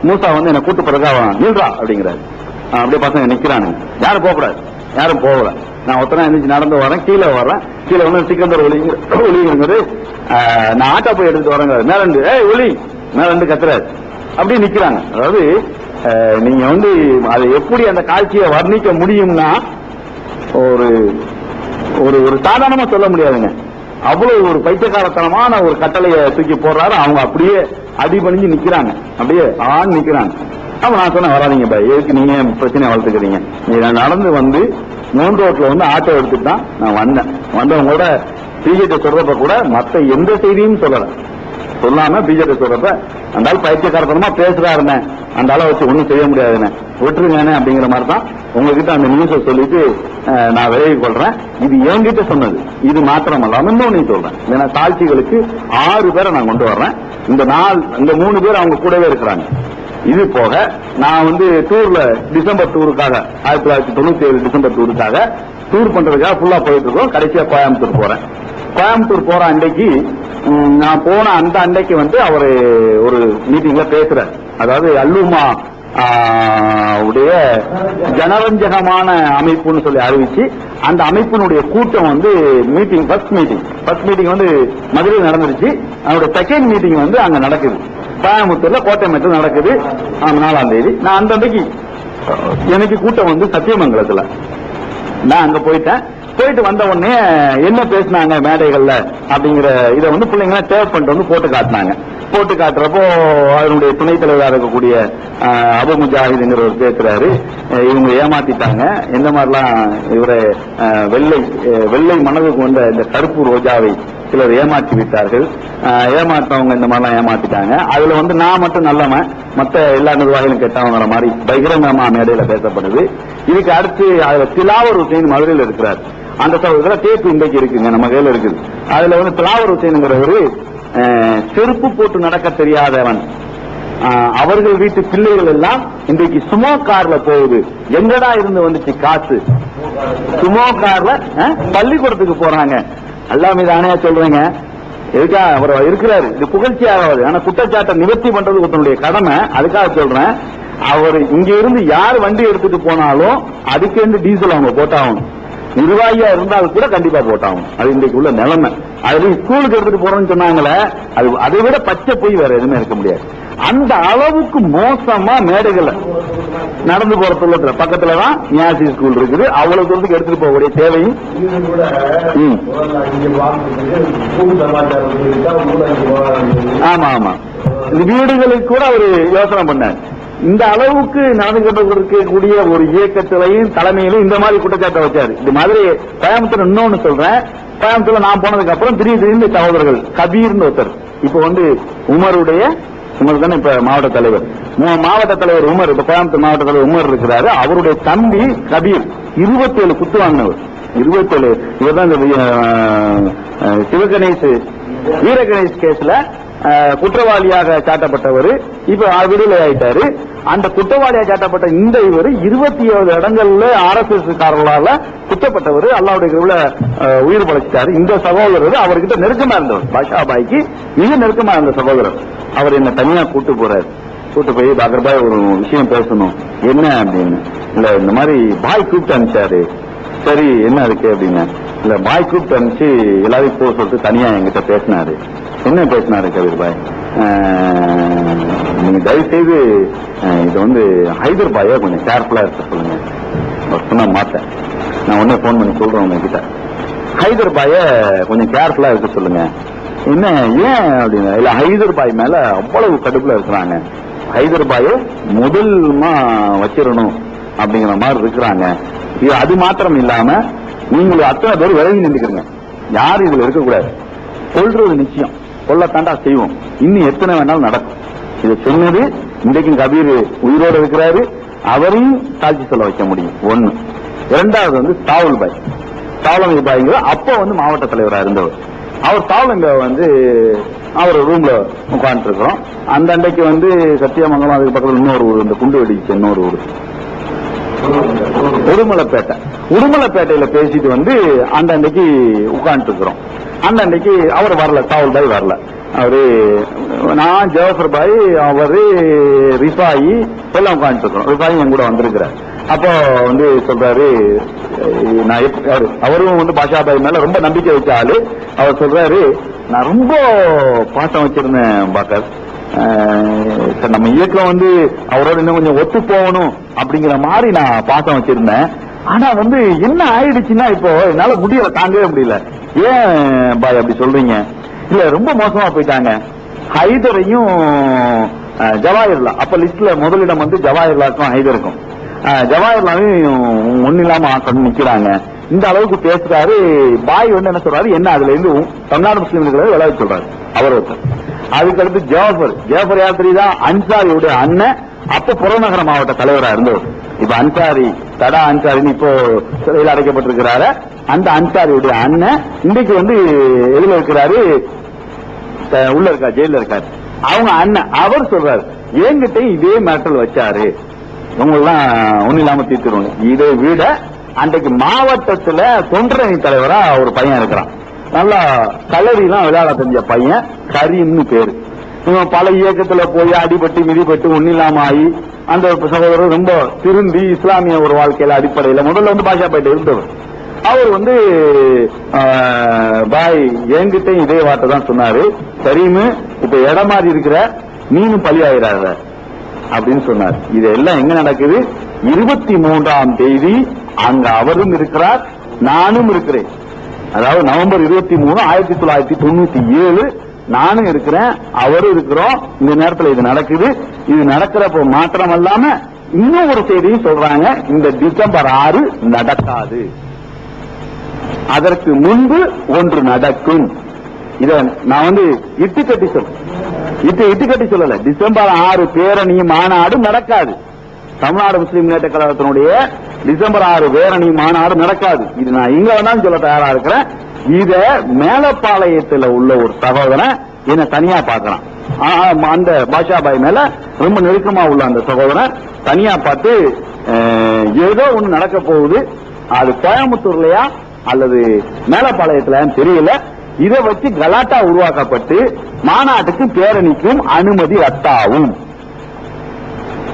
மூசா வந்து என்ன கூட்டு பிறகு நில்றா அப்படிங்கிறாரு. அப்படியே பசங்க நிக்கிறானுங்க, யாரும் போகக்கூடாது, யாரும் போகல. நான் ஒத்தனா எந்திரிச்சு நடந்து வரேன், கீழே வர்றேன். கீழே வந்து சிக்கந்தர் ஒளிங்கிறது நான் ஆட்டா போய் எடுத்துட்டு வரேங்கிறாரு. மேலண்டு ஒளி மேலண்டு கத்துறாரு. அப்படியே நிக்கிறாங்க. அதாவது நீங்க வந்து அதை எப்படி அந்த காட்சியை வர்ணிக்க முடியும்னா ஒரு ஒரு சாதாரணமா சொல்ல முடியாதுங்க. அவ்வளவு ஒரு பைத்தியக்காரத்தனமான ஒரு கட்டளையை தூக்கி போடுறாரு. அவங்க அப்படியே அடிபணிஞ்சு நிக்கிறாங்க, அப்படியே ஆண் நிக்கிறாங்க. அப்ப நான் சொன்னேன், வராதீங்க பாய், எதுக்கு நீங்க பிரச்சனையை வளர்த்துக்கிறீங்க. நான் நடந்து வந்து 3 ரோட்ல வந்து ஆட்டோ எடுத்துட்டு தான் நான் வந்தவங்க கூட பிஜேபி சொல்றப்ப கூட மத்த எந்த செய்தியும் சொல்லாம பிஜேபி சொல்றப்ப அந்த ஆள் பைத்தியக்காரத்தனமா பேசுறாருன்னு, அந்த ஆளை வச்சு ஒண்ணும் செய்ய முடியாதுன்னு விட்டுருங்கன்னு அப்படிங்கிற மாதிரி தான் உங்ககிட்ட அந்த நியூஸை சொல்லிட்டு நான் விலகி கொள்றேன். இது என்கிட்ட சொன்னது. இது மாத்திரம் இல்லாம இன்னொன்னு சொல்றேன். ஏன்னா சாட்சிகளுக்கு 6 பேரை நான் கொண்டு வர்றேன். இந்த 3 பேர் அவங்க கூடவே இருக்கிறாங்க. இது போக நான் வந்து டூர்ல டிசம்பர் டூருக்காக 1997 டிசம்பர் டூருக்காக டூர் பண்றதுக்காக ஃபுல்லா போயிட்டு இருக்கோம். கடைசியா கோயம்புத்தூர் போறேன். கோயம்புத்தூர் போற அன்றைக்கு நான் போன அந்த அன்றைக்கு வந்து அவரு ஒரு மீட்டிங்ல பேசுறாரு. அதாவது அல்லுமா உடைய ஜனரஞ்சகமான அமைப்புன்னு சொல்லி அறிவிச்சு அந்த அமைப்பினுடைய கூட்டம் வந்து மீட்டிங் ஃபர்ஸ்ட் மீட்டிங் வந்து மதுரையில் நடந்துருச்சு. அதோட செகண்ட் மீட்டிங் வந்து அங்க நடக்குது, கோயம்புத்தூர்ல கோட்டைமேட்டில் நடக்குது 4ஆம் தேதி. நான் அந்த அன்றைக்கு எனக்கு கூட்டம் வந்து சத்தியமங்கலத்துல, நான் அங்க போயிட்டு வந்த உடனே என்ன பேசினாங்க மேடைகள்ல அப்படிங்கிற இதை வந்து பிள்ளைங்க டேப் பண்ணிட்டு வந்து போட்டு காட்டுறப்போ அதனுடைய துணைத் தலைவராக இருக்கக்கூடிய அபு முஜாஹிதுங்கிறவர் பேசுறாரு, இவங்க ஏமாத்திட்டாங்க, எந்த மாதிரிலாம் இவரை வெள்ளை மனதுக்கு வந்த இந்த கருப்பு ரோஜாவை சிலர் ஏமாற்றி விட்டார்கள், ஏமாற்றவங்க இந்த மாதிரிலாம் ஏமாத்திட்டாங்க. அதுல வந்து நான் மட்டும் நல்லவன், மற்ற எல்லா நிர்வாகிகளும் கெட்டவங்கிற மாதிரி பகிரங்கமா மேடையில பேசப்படுது. இதுக்கு அடுத்து அதுல திலாவர் ஹுசைன் மதுரையில் இருக்கிறார். அந்த சகோதரர் டேப்பு இன்றைக்கு இருக்குங்க, நம்ம கையில இருக்குது. அதுல வந்து திலாவர் ஹுசைன்ங்கிறவரு செருப்பு போட்டு நடக்க தெரியாதவன், அவர்கள் வீட்டு பிள்ளைகள் எல்லாம் இன்றைக்கு சுமோ கார்ல போகுது, எங்கடா இருந்து வந்துச்சு காசு, சுமோ கார்ல பள்ளிக்கூடத்துக்கு போறாங்க. அல்லா மீது ஆணையா சொல்றேங்க, எதுக்கா அவர் இருக்கிறாரு, இது புகழ்ச்சியாகாது, ஆனா குற்றச்சாட்டை நிவர்த்தி பண்றது ஒருத்தனுடைய கடமை. அதுக்காக சொல்றேன், அவர் இங்க இருந்து யார் வண்டி எடுத்துட்டு போனாலும் அதுக்கு டீசல் அவங்க போட்டாகணும், நிர்வாகியா இருந்தாலும் கூட கண்டிப்பா போட்டாகும். அது இன்றைக்கு உள்ள நிலைமை. அது ஸ்கூலுக்கு எடுத்துட்டு போறோம்னு சொன்னாங்களே, அது அதை விட பச்சை போய் வேற எதுவுமே இருக்க முடியாது. அந்த அளவுக்கு மோசமா மேடைகள் நடந்து போறதுல பக்கத்துலதான் நியாசி ஸ்கூல் இருக்குது, அவ்வளவு தூரத்துக்கு எடுத்துட்டு போகக்கூடிய தேவையும். ஆமா இந்த வீடுகளுக்கு கூட ஒரு யோசனை பண்ணார். இந்த அளவுக்கு நடந்து கொண்டிருக்கக்கூடிய ஒரு இயக்கத்திலையும் தலைமையிலும் இந்த மாதிரி குற்றச்சாட்டை வச்சாரு. இது மாதிரி கோயம்புத்தூர் இன்னொன்னு சொல்றேன், கோயம்புத்தூர்ல நான் போனதுக்கு அப்புறம் திடீர்னு சகோதரர்கள் கபீர்னு ஒருத்தர், இப்ப வந்து உமர் தானே இப்ப மாவட்ட தலைவர் உமர், இப்ப கோயம்புத்தூர் மாவட்ட தலைவர் உமர் இருக்கிறாரு. அவருடைய தம்பி கபீர் 27 குத்து வாங்கினவர், 27. இவர் தான் இந்த வீரகணேஷ் கேஸ்ல குற்றவாளியாக சாட்டப்பட்டவர். இப்ப விடுதலை ஆயிட்டாரு. அந்த குற்றவாளியாக சாட்டப்பட்ட இந்த இவர் 27 இடங்கள்ல RSS காரர்களால குற்றப்பட்டவர், அல்லாவுடைய உயிர் படைச்சிட்டாரு. இந்த சகோதரர் அவர்கிட்ட நெருக்கமா இருந்தவர், பாஷா பாய்க்கு மிக நெருக்கமா இருந்த சகோதரர். அவர் என்ன தனியா கூட்டு போய் டாக்டர் பாய் ஒரு விஷயம் பேசணும், என்ன அப்படின்னு. இல்ல இந்த மாதிரி பாய் கூப்பிட்டு அனுப்பிச்சாரு. சரி என்ன இருக்கு அப்படின்னு. இல்ல பாய் கூப்பிட்டு அனுப்பிச்சு எல்லாரையும் போக சொல்லிட்டு தனியா என்கிட்ட பேசினாரு. என்ன பேசினாரு கபீர் பாய், நீங்க தயவு செய்து இது வந்து ஹைதர் பாய கொஞ்சம் கேர்ஃபுல்லா இருக்க சொல்லுங்க. சொன்ன மாட்டேன், நான் உடனே போன் பண்ணி சொல்றேன் உங்ககிட்ட, ஹைதர் பாய கொஞ்சம் கேர்ஃபுல்லா இருக்க சொல்லுங்க. என்ன ஏன் அப்படின்னா, இல்ல ஹைதர் பாய் மேல அவ்வளவு கடுப்புல இருக்கிறாங்க, ஹைதர் பாய முதல்மா வச்சிடணும் அப்படிங்கிற மாதிரி இருக்கிறாங்க. இது அது மாத்திரம் இல்லாம நீங்களும் அத்தனை பேர் விலகி நின்றுக்கிறீங்க, யாரும் இதுல இருக்கக்கூடாது, கொள்றது நிச்சயம், கொல்லத்தாண்டா செய்வோம், இன்னும் எத்தனை வேணாலும் நடக்கும். இதை சொன்னது இன்றைக்கும் கபீர் உயிரோடு இருக்கிறாரு, அவரையும் சாட்சி சொல்ல வைக்க முடியும். ஒண்ணு. இரண்டாவது வந்து தாவல் பாய்ங்கிற அப்ப வந்து மாவட்ட தலைவராக இருந்தவர். அவர் தாவலங்க வந்து அவர் ரூம்ல உட்கார்ந்து இருக்கிறோம். அந்த அன்றைக்கு வந்து சத்தியமங்கலம், அதுக்கு பக்கத்தில் இன்னொரு ஊர், இந்த குண்டு வெடிச்சு இன்னொரு ஊர் உடுமலைப்பேட்டையில பேசிட்டு வந்து அந்த அன்னைக்கு உட்கார்ந்து இருக்கிறோம். அந்த அன்னைக்கு அவர் வரல, தாவல் பாய் வரல. அவரு நான் ஜவஹர் பாய், அவரு ரிஃபாயி எல்லாம் உட்கார்ந்து இருக்கிறோம். ரிஃபாயி என் கூட வந்திருக்கிறார். அப்போ வந்து சொல்றாரு, நான் அவரும் வந்து பாஷா பாய் மேல ரொம்ப நம்பிக்கை வச்ச ஆளு. அவர் சொல்றாரு, நான் ரொம்ப பாசம் வச்சிருந்தேன் பாக்கர், நம்ம இயக்கம் வந்து அவரோட இன்னும் கொஞ்சம் ஒத்து போகணும் அப்படிங்கிற மாதிரி நான் பாசம் வச்சிருந்தேன். ஆனா வந்து என்ன ஆயிடுச்சுன்னா, இப்போ என்னால முடியல, தாங்கவே முடியல. ஏன் பாய் அப்படி சொல்றீங்க? இல்ல ரொம்ப மோசமா போயிட்டாங்க. ஹைதரையும் ஜவாஹர்லா, அப்ப லிஸ்ட்ல முதலிடம் வந்து ஜவாஹர்லாக்கும் ஹைதருக்கும், ஜவாஹர்லாவையும் ஒண்ணு இல்லாம ஆக்கணும் நிக்கிறாங்க. இந்த அளவுக்கு பேசுறாரு. பாய் வந்து என்ன சொல்றாரு, என்ன அதுல இருந்து தமிழ்நாடு முஸ்லீம் விளையாட சொல்றாரு அவர் ஒருத்தர். அதுக்கடுத்து ஜாஃபர் யார் தெரியுதா, அன்சாரியுடைய அண்ணன், அப்ப புறநகர மாவட்ட தலைவராக இருந்தவர். இப்ப அன்சாரி தடா அன்சாரின்னு இப்போ சிறையில் அடைக்கப்பட்டிருக்கிறாரு. அந்த அன்சாரியுடைய அண்ணன் இன்றைக்கு வந்து எதுல இருக்கிறாரு, உள்ள இருக்காரு, ஜெயில இருக்காரு. அவங்க அண்ணன் அவர் சொல்றாரு, என்கிட்ட இதே மிரட்டல் வச்சாரு, உங்களெல்லாம் ஒண்ணு இல்லாம தீர்த்துருவாங்க. இதை விட அன்றைக்கு மாவட்டத்துல தொண்டரணி தலைவரா ஒரு பையன் இருக்கிறான், நல்லா கலரிலாம் விளையாட தெரிஞ்ச பையன், கரீம்னு பேரு. இவன் பல இயக்கத்துல போய் அடிபட்டு மிதிப்பட்டு ஒண்ணு இல்லாம ஆகி அந்த சகோதரர் ரொம்ப திருந்தி இஸ்லாமிய ஒரு வாழ்க்கையில அடிப்படையில முதல்ல வந்து பாஷா பாயிட்ட இருந்தவர். அவர் வந்து பாய் என்கிட்ட இதே வார்த்தை தான் சொன்னாரு, கரீமு இப்ப இடம் மாறி இருக்கிற நீனும் பலியாயிராத அப்படின்னு சொன்னார். இதெல்லாம் எங்க நடக்குது? 23ஆம் தேதி அங்க அவரும் இருக்கிறார், நானும் இருக்கிறேன். அதாவது நவம்பர் 23, 1997 நானும் இருக்கிறேன், அவரும் இருக்கிறோம். இந்த நேரத்தில் இது நடக்குது. இது நடக்கிறப்போ மாத்திரம் அல்லாம இன்னும் ஒரு செய்தியும் சொல்றாங்க, இந்த டிசம்பர் 6 நடக்காது, அதற்கு முன்பு ஒன்று நடக்கும். இத நான் வந்து இட்டு கட்டி சொல்லல. டிசம்பர் 6 பேரணி மாநாடு நடக்காது. தமிழ்நாடு முஸ்லீம் முன்னேற்ற கழகத்தினுடைய டிசம்பர் 6 பேரணி மாநாடு நடக்காது. இது நான் இங்க வேணாலும் சொல்ல தயாரா இருக்கிறேன். இத மேலப்பாளையத்தில் உள்ள ஒரு சகோதரன் என்ன தனியா பாக்குறான். அந்த பாஷாபாய் மேல ரொம்ப நெருக்கமா உள்ள அந்த சகோதரன் தனியா பார்த்து ஏதோ ஒண்ணு நடக்க போகுது, அது கோயம்புத்தூர்லயா அல்லது மேலப்பாளையத்துல தெரியல, இதை வச்சு கலாட்டா உருவாக்கப்பட்டு மாநாட்டுக்கும் பேரணிக்கும் அனுமதி ரத்தாகும்.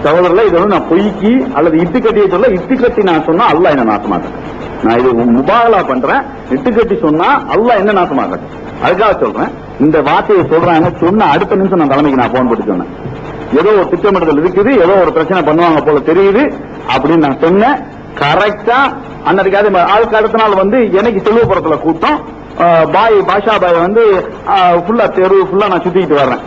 சகோதரர்ல இதை நான் பொய்க்கு அல்லது இட்டுக்கட்டியை சொல்ல, இட்டுக்கட்டி நான் சொன்னா அல்லாஹ் என்ன நாசமாக்கட்டும். நான் இது முபாகலா பண்றேன். இட்டுக்கட்டி சொன்னா அல்லாஹ் என்ன நாசமாக்கட்டும். அதுக்காக சொல்றேன். இந்த வார்த்தையை சொல்றாங்க, சொன்ன அடுத்த நிமிஷம் நான் தலைமைக்கு நான் போன் போட்டு சொன்னேன், ஏதோ ஒரு திட்டமிடுதல் இருக்குது, ஏதோ ஒரு பிரச்சனை பண்ணுவாங்க போல தெரியுது அப்படின்னு நான் சொன்னேன். கரெக்டா அன்னைக்கு அதுக்கு அடுத்த நாள் வந்து எனக்கு செல்வபுரத்துல கூட்டம், பாஷா பாய் வந்து ஃபுல்லா தெரு ஃபுல்லா நான் சுத்திக்கிட்டு வர்றேன்.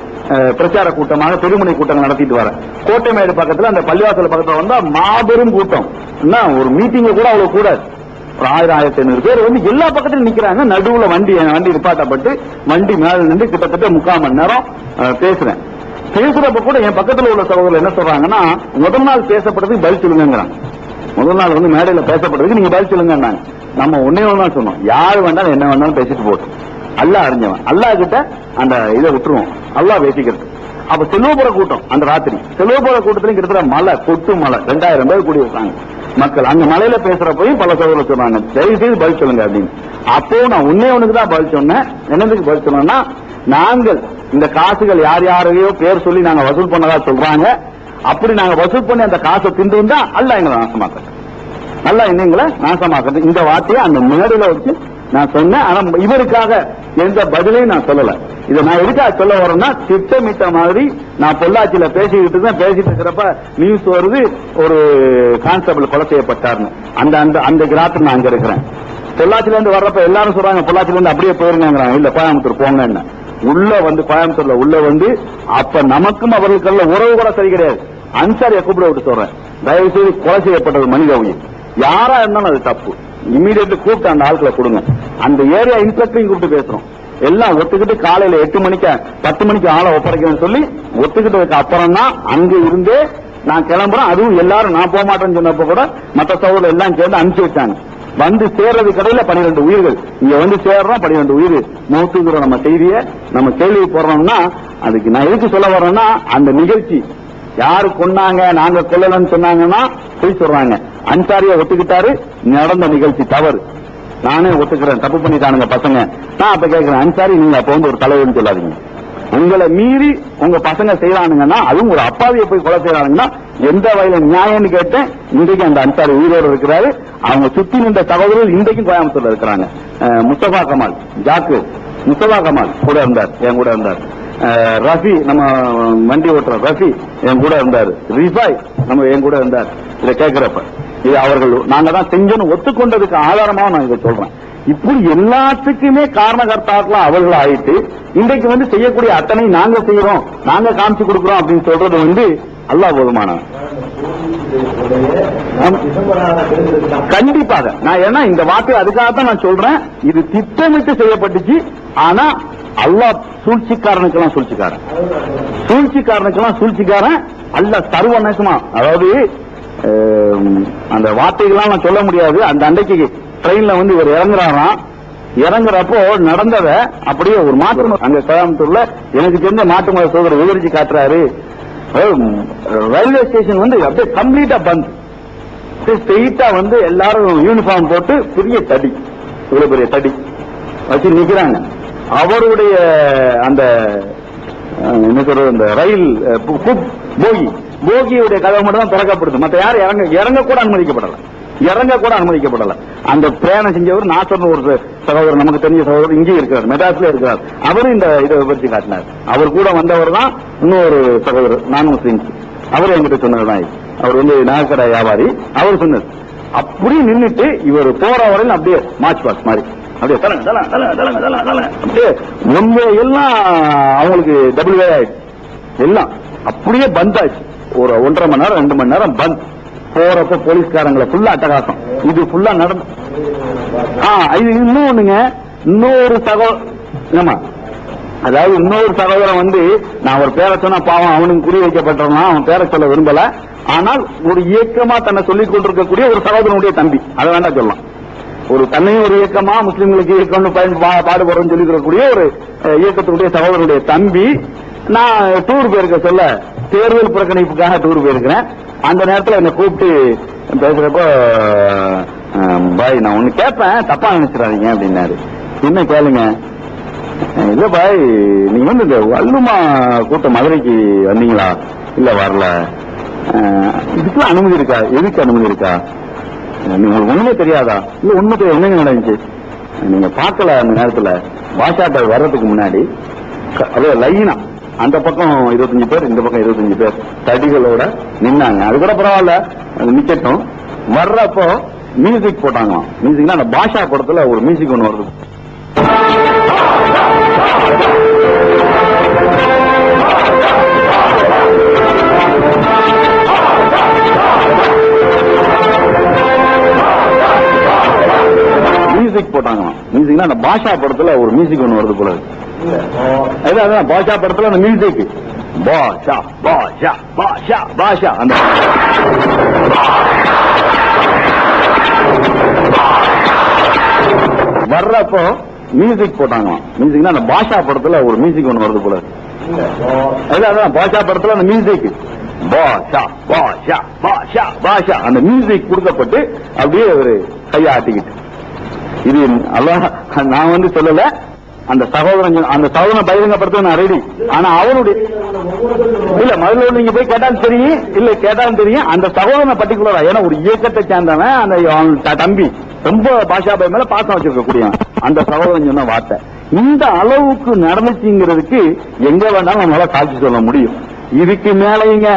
பிரச்சார கூட்டமாக பெருமுனை கூட்டங்கள் நடத்திட்டு வரேன். கோட்டைமேடு பக்கத்துல அந்த பள்ளிவாசல் பக்கத்துல வந்தா மாபெரும் கூட்டம். ஒரு மீட்டிங் கூட அவ்வளவு கூடாது. ஒரு 1000-1500 பேர் வந்து எல்லா பக்கத்திலும் நிக்கிறாங்க. நடுவுல வண்டி நிப்பாட்டப்பட்டு வண்டி மேல நின்று கிட்டத்தட்ட 3/4 மணி நேரம் பேசுறேன். பேசுறப்ப கூட என் பக்கத்துல உள்ள சகோதரர் என்ன சொல்றாங்கன்னா, முதல் நாள் பேசப்பட்டதுக்கு பதில் சொல்லுங்கிறாங்க. முதல் நாள் வந்து மேடையில பேசப்பட்டதுக்கு நீங்க பதில் சொல்லுங்க. நம்ம ஒன்னே ஒண்ணு சொன்னோம், யாரு வேண்டாலும் என்ன வேண்டாலும் பேசிட்டு போட்டோம், அல்லாஹ் அறிஞ்சவன், அல்லாஹ் கிட்ட அந்த இதை விட்டுருவோம், அல்லாஹ் பேசிக்கிறது. அப்ப செல்வபுர கூட்டம் அந்த ராத்திரி செல்வபுர கூட்டத்திலும் கிட்டத்தட்ட மழை, கொட்டு மழை, 2000 பேர் கூடி இருக்காங்க மக்கள். அந்த மலையில பேசுறப்பையும் பல சகோதரர் சொன்னாங்க, தயவு செய்து பதில் சொல்லுங்க அப்படின்னு. அப்போ நான் ஒன்னே ஒண்ணுக்கு தான் பதில் சொன்னேன். என்னதுக்கு பதில் சொன்னேன்னா, நாங்கள் இந்த காசுகள் யார் யாரையோ பேர் சொல்லி நாங்க வசூல் பண்ணதா சொல்றாங்க, அப்படி நாங்க வசூல் பண்ணி அந்த காசை திண்டு வந்தா அல்லாஹ் எங்களை நாசமாக்கட்டும், நல்லா என்னங்களை நாசமாக்கட்டும். இந்த வார்த்தையை அந்த மேடையில வச்சு நான் சொன்னேன். ஆனா இவருக்காக எந்த பதிலையும் நான் சொல்லல. இதை நான் எதுக்காக சொல்ல வரேன்னா, திட்டமிட்ட மாதிரி நான் பொள்ளாச்சியில பேசிக்கிட்டு இருக்கிறப்ப நியூஸ் வருது, ஒரு கான்ஸ்டபிள் கொலை செய்யப்பட்டார்னு. அந்த அந்த அந்த கிராமத்தில் நான் அங்க இருக்கிறேன். பொள்ளாச்சில இருந்து வர்றப்ப எல்லாரும் சொல்றாங்க, பொள்ளாச்சில இருந்து அப்படியே போயிருங்கிறாங்க. இல்ல கோயம்புத்தூர் போங்க. என்ன உள்ள வந்து கோயம்புத்தூர்ல உள்ள வந்து அப்ப நமக்கும் அவர்களுக்குள்ள உறவு கூட சரி கிடையாது. அன்சாரியை கூப்பிட விட்டு சொல்றேன், தயவு செய்து கொலை செய்யப்பட்டது மனித உயிர், யாரா இருந்தாலும் அது தப்பு. இமீடியட்லி கூப்பிட்டு அந்த ஆட்களை கொடுங்க. அந்த ஏரியா இன்ஸ்பெக்டரையும் கூப்பிட்டு பேசுறோம். எல்லாம் ஒத்துக்கிட்டு காலையில 8 மணிக்கு 10 மணிக்கு ஆளை ஒப்படைக்கணும்னு சொல்லி ஒத்துக்கிட்டதுக்கு அப்புறம் தான் அங்க இருந்தே நான் கிளம்புறேன். அதுவும் எல்லாரும் நான் போக மாட்டேன்னு சொன்னப்ப கூட மற்ற சகோதரர் எல்லாம் சேர்ந்து அனுப்பிச்சு வச்சாங்க. வந்து சேர்றது கடையில 12 உயிர்கள், இங்க வந்து சேர்றோம் 12 உயிர் மௌத்துங்கிற நம்ம செய்தியை நம்ம கேள்வி போடுறோம்னா, அதுக்கு நான் எதுக்கு சொல்ல வர்றேன்னா, அந்த நிகழ்ச்சி யாரு கொன்னாங்க நாங்க கொல்லலன்னு சொன்னாங்கன்னா போய் சொல்றாங்க. அன்சாரியை ஒத்துக்கிட்டாரு, நடந்த நிகழ்ச்சி தவறு, நானே ஒத்துக்கிறேன், தப்பு பண்ணிட்டானுங்க பசங்க. நான் அப்ப கேட்கிறேன், அன்சாரி நீங்க அப்ப வந்து ஒரு தலைவர்னு சொல்லாதீங்க. உங்களை மீறி உங்க பசங்க செய்யறானுங்கன்னா, அதுவும் ஒரு அப்பாவியை போய் கொலை செய்யறானுங்கன்னா எந்த வகையில நியாயம்னு கேட்டேன். இன்றைக்கு அந்த அன்சாரி உயிரோடு இருக்கிறாரு. அவங்க சுத்தி நின்ற சகோதரர்கள் இன்றைக்கும் கோயம்புத்தூர்ல இருக்கிறாங்க. முஸ்தபா கமால், ஜாக்கு முஸ்தபா கமால் கூட இருந்தார், என் கூட இருந்தார். ரஃபி, நம்ம வண்டி ஓட்டுற ரஃபி என் கூட இருந்தாரு. ரிஃபாய் நம்ம என் கூட இருந்தார். இதை கேட்கிறப்ப இது அவர்கள் நாங்க தான் செஞ்சோன்னு ஒத்துக்கொண்டதுக்கு ஆதாரமாக நான் இதை சொல்றேன். இப்படி எல்லாத்துக்குமே காரணகர்த்தாக்கெல்லாம் அவர்கள் ஆயிட்டு இன்றைக்கு வந்து செய்யக்கூடிய அத்தனை நாங்க செய்யறோம், நாங்க காமிச்சு கொடுக்கிறோம் அப்படின்னு சொல்றது வந்து அல்லாஹ் போதுமானவன். கண்டிப்பாக நான் ஏன்னா இந்த வார்த்தை அதுக்காகத்தான் நான் சொல்றேன். இது திட்டமிட்டு செய்யப்பட்டுச்சு. ஆனா அல்லாஹ் சூழ்ச்சிக்காரனுக்கெல்லாம் சூழ்ச்சிக்காரன் அல்லாஹ் சர்வநேசமா, அதாவது அந்த வார்த்தைகள்லாம் நான் சொல்ல முடியாது. அந்த அன்றைக்கு ட்ரெயின்ல வந்து இவர் இறங்குறப்போ நடந்தத அப்படியே ஒரு மாற்று அங்க கோயம்புத்தூர்ல எனக்கு தெரிஞ்ச மாட்டு மத சோதரர் விவரிச்சு காட்டுறாரு. ரயில்வே ஸ்டேஷன் வந்து அப்படியே கம்ப்ளீட்டா பந்த், ஸ்ட்ரெயிட்டா வந்து எல்லாரும் யூனிஃபார்ம் போட்டு பெரிய தடி, இவ்வளவு பெரிய தடி வச்சு நிக்கிறாங்க. அவருடைய அந்த என்ன சொல்றது, அந்த ரயில் போகி போகியுடைய கதவு மட்டும் தான் திறக்கப்படுது. மத்த யாரும் இறங்க கூட அனுமதிக்கப்படல. அந்த பிரயாணம் செஞ்சவர் நாசர்னு ஒரு சகோதரர், நமக்கு தெரிஞ்ச சகோதரர் இங்கே இருக்கிறார், மெட்ராஸ்ல இருக்கிறார். அவரும் இந்த இதை விவரிச்சு காட்டினார். அவர் கூட வந்தவர் தான் இன்னொரு சகோதரர், நான் முஸ்லீம். அவர் என்கிட்ட சொன்னதுதான். அவர் நகைக்கடை வியாபாரி. அவர் சொன்னது அப்படி நின்றுட்டு இவர் போற வரையில் அப்படியே மார்ச் பாஸ் மாதிரி அப்படியே அப்படியே முன்பே எல்லாம் அவங்களுக்கு டபுள் வே ஆயிடுச்சு. எல்லாம் அப்படியே பந்த் ஆச்சு. ஒரு 1.5 மணி நேரம் 2 மணி நேரம் பந்த். போறப்ப போலீஸ்காரங்களை ஃபுல்லா அட்டகாசம். இது ஃபுல்லா நடந்து இது இன்னும் ஒண்ணுங்க. இன்னொரு சகோதரன், அதாவது இன்னொரு சகோதரன் நான் ஒரு பேரை சொன்னா பாவம் அவனுக்கு குறி வைக்கப்பட்டவனா, அவன் பேரை சொல்ல விரும்பல. ஆனால் ஒரு இயக்கமா தன்னை சொல்லிக் கொண்டிருக்கக்கூடிய ஒரு சகோதரனுடைய தம்பி, அதை வேண்டாம் சொல்லலாம். ஒரு தன்னையும் ஒரு இயக்கமா முஸ்லிம்களுக்கு இயக்கம்னு பாடுபடுறோம்னு சொல்லிக்கிறக்கூடிய ஒரு இயக்கத்தினுடைய சகோதரனுடைய தம்பி. நான் டூர் போயிருக்க சொல்ல, தேர்தல் புறக்கணிப்புக்காக டூர் போயிருக்கிறேன். அந்த நேரத்தில் என்னை கூப்பிட்டு பேசுறப்போ, பாய் நான் ஒண்ணு கேட்பேன், தப்பா நினைச்சிடாதீங்க அப்படின்னாரு. என்ன கேளுங்க? இல்ல பாய், நீங்க இந்த வல்லுமா கூட்டம் மதுரைக்கு வந்தீங்களா? இல்ல வரல. இதுக்கெல்லாம் அனுமதி இருக்கா? எதுக்கு அனுமதி இருக்கா? உங்களுக்கு ஒண்ணுமே தெரியாதா? இல்ல ஒண்ணுமே தெரியாது. என்னங்க நடந்துச்சு? நீங்க பார்க்கல அந்த நேரத்துல பாஷாட்ட வர்றதுக்கு முன்னாடி அதே லைனா அந்த பக்கம் 25 பேர், இந்த பக்கம் 25 பேர் தடிகளோட நின்னாங்க. அது கூட பரவாயில்ல, நிக்கட்டும். வர்றப்போ மியூசிக் போட்டாங்க. மியூசிக்னா அந்த பாஷா படத்துல ஒரு மியூசிக் ஒண்ணு வருது. மியூசிக் போட்டாங்களாம். மியூசிக்னா அந்த பாஷா படத்துல ஒரு மியூசிக் ஒண்ணு வருது போல. அதான் பாஷா படத்துல அந்த மியூசிக் பாஷா பாஷா பாஷா பாஷா அந்த வர்றப்போ மியூசிக் போட்டாங்களாம். மியூசிக்னா அந்த பாஷா படத்துல ஒரு மியூசிக் ஒண்ணு வருது போல. அதான் பாஷா படத்துல அந்த மியூசிக் பாஷா பாஷா பாஷா பாஷா அந்த மியூசிக் கொடுக்கப்பட்டு அப்படியே ஒரு கையை ஆட்டிக்கிட்டு, இது அல்லாஹ் நான் சொல்லல, அந்த சகோதரன் பகிரங்கப்படுத்த நான் ரெடி. ஆனா அவருடைய இல்ல முதல்ல நீங்க போய் கேட்டாலும் தெரியும், இல்ல கேட்டாலும் தெரியும். அந்த சகோதரனை பர்டிகுலரா, ஏன்னா ஒரு இயக்கத்தை சேர்ந்தவன், அந்த தம்பி ரொம்ப பாஷா பாய் மேல பாசம் வச்சிருக்கக்கூடிய அந்த சகோதரன் சொன்ன வார்த்தை இந்த அளவுக்கு நடந்துச்சுங்கிறதுக்கு எங்க வேணாலும் நம்மளால சாட்சி சொல்ல முடியும். இதுக்கு மேலையுங்க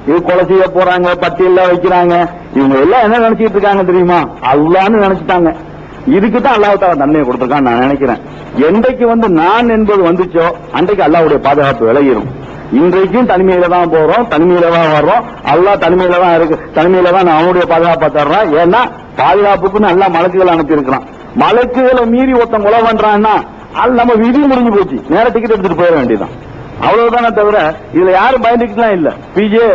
இது கொலை செய்ய போறாங்க, பட்டியல வைக்கிறாங்க. இவங்க எல்லாம் என்ன நினைச்சிட்டு இருக்காங்க தெரியுமா? அல்லான்னு நினைச்சிட்டாங்க. இதுக்குதான் அல்லாஹ்வுத்தாலா தண்டனை கொடுத்திருக்கான்னு நான் நினைக்கிறேன். என்றைக்கு நான் என்பது வந்துச்சோ அன்றைக்கு அல்லாஹ்வுடைய பாதுகாப்பு விலகிரும். இன்றைக்கும் தனிமையில தான் போறோம், தனிமையில தான் வர்றோம். அல்லாஹ் தனிமையில தான் இருக்கு, தனிமையில தான் அவனுடைய பாதுகாப்பை தர்றான். ஏன்னா பாதுகாப்புக்குன்னு எல்லாம் மலக்குகள் அனுப்பி இருக்கிறான். மலக்குகளை மீறி ஒருத்தன் கொலை பண்றான்னா அது நம்ம விதி முடிஞ்சு போச்சு, நேர டிக்கெட் எடுத்துட்டு போயிட வேண்டியதான். அவ்வளவுதானே தவிர இதுல யாரும் பயந்துக்கலாம் இல்ல. பிஜே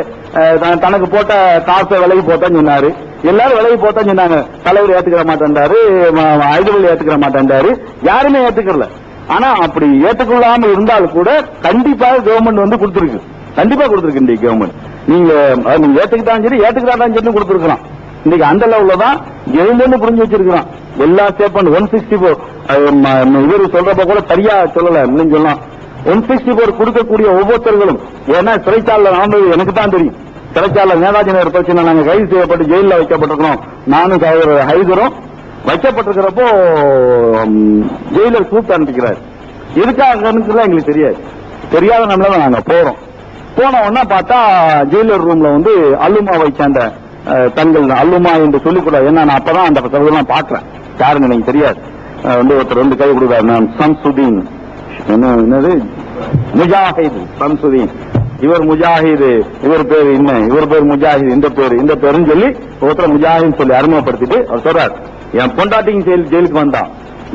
தனக்கு போட்ட காசை விலகி போட்டான்னு சொன்னாரு. எல்லாரும் விலகி போட்டான்னு சொன்னாங்க. தலைவர் ஏத்துக்கிற மாட்டேன்டாரு, ஐதுவல் ஏத்துக்கிற மாட்டேன்டாரு, யாருமே ஏத்துக்கல. ஆனா அப்படி ஏற்றுக்கொள்ளாம இருந்தாலும் கூட கண்டிப்பாக கவர்மெண்ட் கொடுத்திருக்கு, கண்டிப்பா கொடுத்திருக்கு. இன்றைக்கு கவர்மெண்ட் நீங்க ஏத்துக்கிட்டாலும் சரி ஏத்துக்கிட்டாலும் சரி கொடுத்திருக்கலாம். இன்னைக்கு அந்த லெவல்ல தான் எழுந்து புரிஞ்சு வச்சிருக்கிறான் எல்லா ஸ்டேட்மெண்ட். 164 இவரு சொல்றப்ப கூட சரியா சொல்லல, இல்லைன்னு சொல்லலாம். 164 கொடுக்கக்கூடிய ஒவ்வொருத்தர்களும், ஏன்னா சிறைச்சாலை நடந்தது எனக்கு தான் தெரியும். சிறைச்சாலை நேதாஜி நகர் பிரச்சனை நாங்க கைது செய்யப்பட்டு ஜெயிலில் வைக்கப்பட்டிருக்கிறோம். நானும் சகோதரர் ஹைதரும் வைக்கப்பட்டிருக்கிறப்போ ஜெயிலர் கூப்பிட்டு அனுப்பிக்கிறார். எதுக்காக எங்களுக்கு தெரியாது, தெரியாத நம்மள நாங்க போறோம். போன உடனே பார்த்தா ஜெயிலர் ரூம்ல அல்லுமாவை சேர்ந்த தங்கள் அல்லுமா என்று சொல்லிக்கூடாது. ஏன்னா நான் அப்பதான் அந்த சகோதரன் பாக்குறேன், யாருன்னு எனக்கு தெரியாது. ஒருத்தர் கை கொடுக்காரு, நான் சம்சுதீன், என்னது முஜாஹித் சம்சுதீன், இவர் முஜாஹிது, இவர் பேர் என்ன, இவர் பேர் முஜாஹித், இந்த பேருன்னு சொல்லி ஒருத்தர் முஜாஹித் சொல்லி அறிமுகப்படுத்திட்டு அவர் சொல்றார், என் பொண்டாட்டியும் ஜெயிலுக்கு வந்தான்,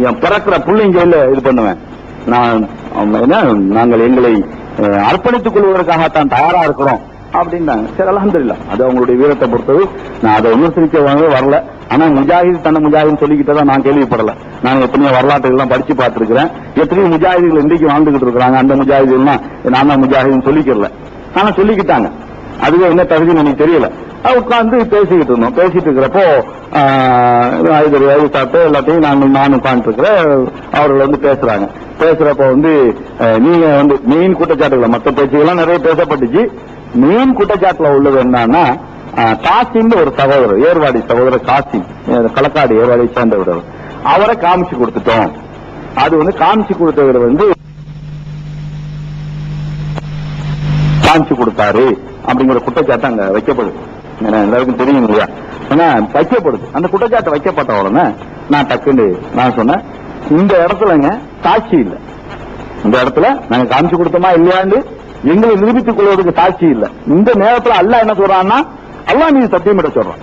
என் பிறக்கிற புள்ளையும் ஜெயில இது பண்ணுவேன், நாங்கள் எங்களை அர்ப்பணித்துக் கொள்வதற்காகத்தான் தயாரா இருக்கிறோம் அப்படின்னாங்க. சரி, அல்ஹம்துலில்லாஹ், அது அவங்களுடைய வீரத்தை பொறுத்தது. நான் அதை விமர்சிக்க வரல. ஆனா முஜாஹித் தன்னை முஜாஹித் சொல்லிக்கிட்டதா நான் கேள்விப்படல. நான் எத்தனையோ வரலாற்றுகள்லாம் படிச்சு பார்த்திருக்கிறேன். எத்தனையோ முஜாஹிதுகள் இன்றைக்கு வாழ்ந்துகிட்டு இருக்கிறாங்க. அந்த முஜாஹிதுலாம் நான் தான் முஜாஹிதுன்னு சொல்லிக்கிறல, ஆனா சொல்லிக்கிட்டாங்க. அதுவே என்ன தகுதின்னு எனக்கு தெரியல. உட்கார்ந்து பேசிக்கிட்டு இருந்தோம். பேசிட்டு இருக்கிறப்போ சாப்பிட்டு எல்லாத்தையும் நானும் உட்கார்ந்து இருக்கிறேன். அவர்கள் பேசுறாங்க. பேசுறப்போ நீங்க மெயின் குற்றச்சாட்டுகளை மற்ற பேச்சுகள்லாம் நிறைய பேசப்பட்டுச்சு. மெயின் குற்றச்சாட்டுல உள்ளது என்னன்னா காசிம் ஒரு சகோதரர், ஏர்வாடி சகோதரர் காசிம், களக்காடு ஏர்வாடியை சேர்ந்தவர், அவரை காமிச்சு கொடுத்துட்டோம். அது வந்து காமிச்சு கொடுத்தவர் வந்து காமிச்சு கொடுத்தாரு அப்படிங்கிற குற்றச்சாட்டு அங்க வைக்கப்படுது. எல்லாருக்கும் தெரியும் இல்லையா? வைக்கப்படுது. அந்த குற்றச்சாட்டு வைக்கப்பட்ட உடனே நான் டக்குன்னு நான் சொன்னேன், இந்த இடத்துலங்க சாட்சி இல்லை, இந்த இடத்துல நாங்க காமிச்சு கொடுத்தோமா இல்லையாண்டு எங்களை நிரூபித்துக் கொள்வதற்கு சாட்சி இல்லை. இந்த நேரத்துல அல்லாஹ் என்ன சொல்றான்னா, அல்லாஹ் மீது சத்தியமிட சொல்றான்,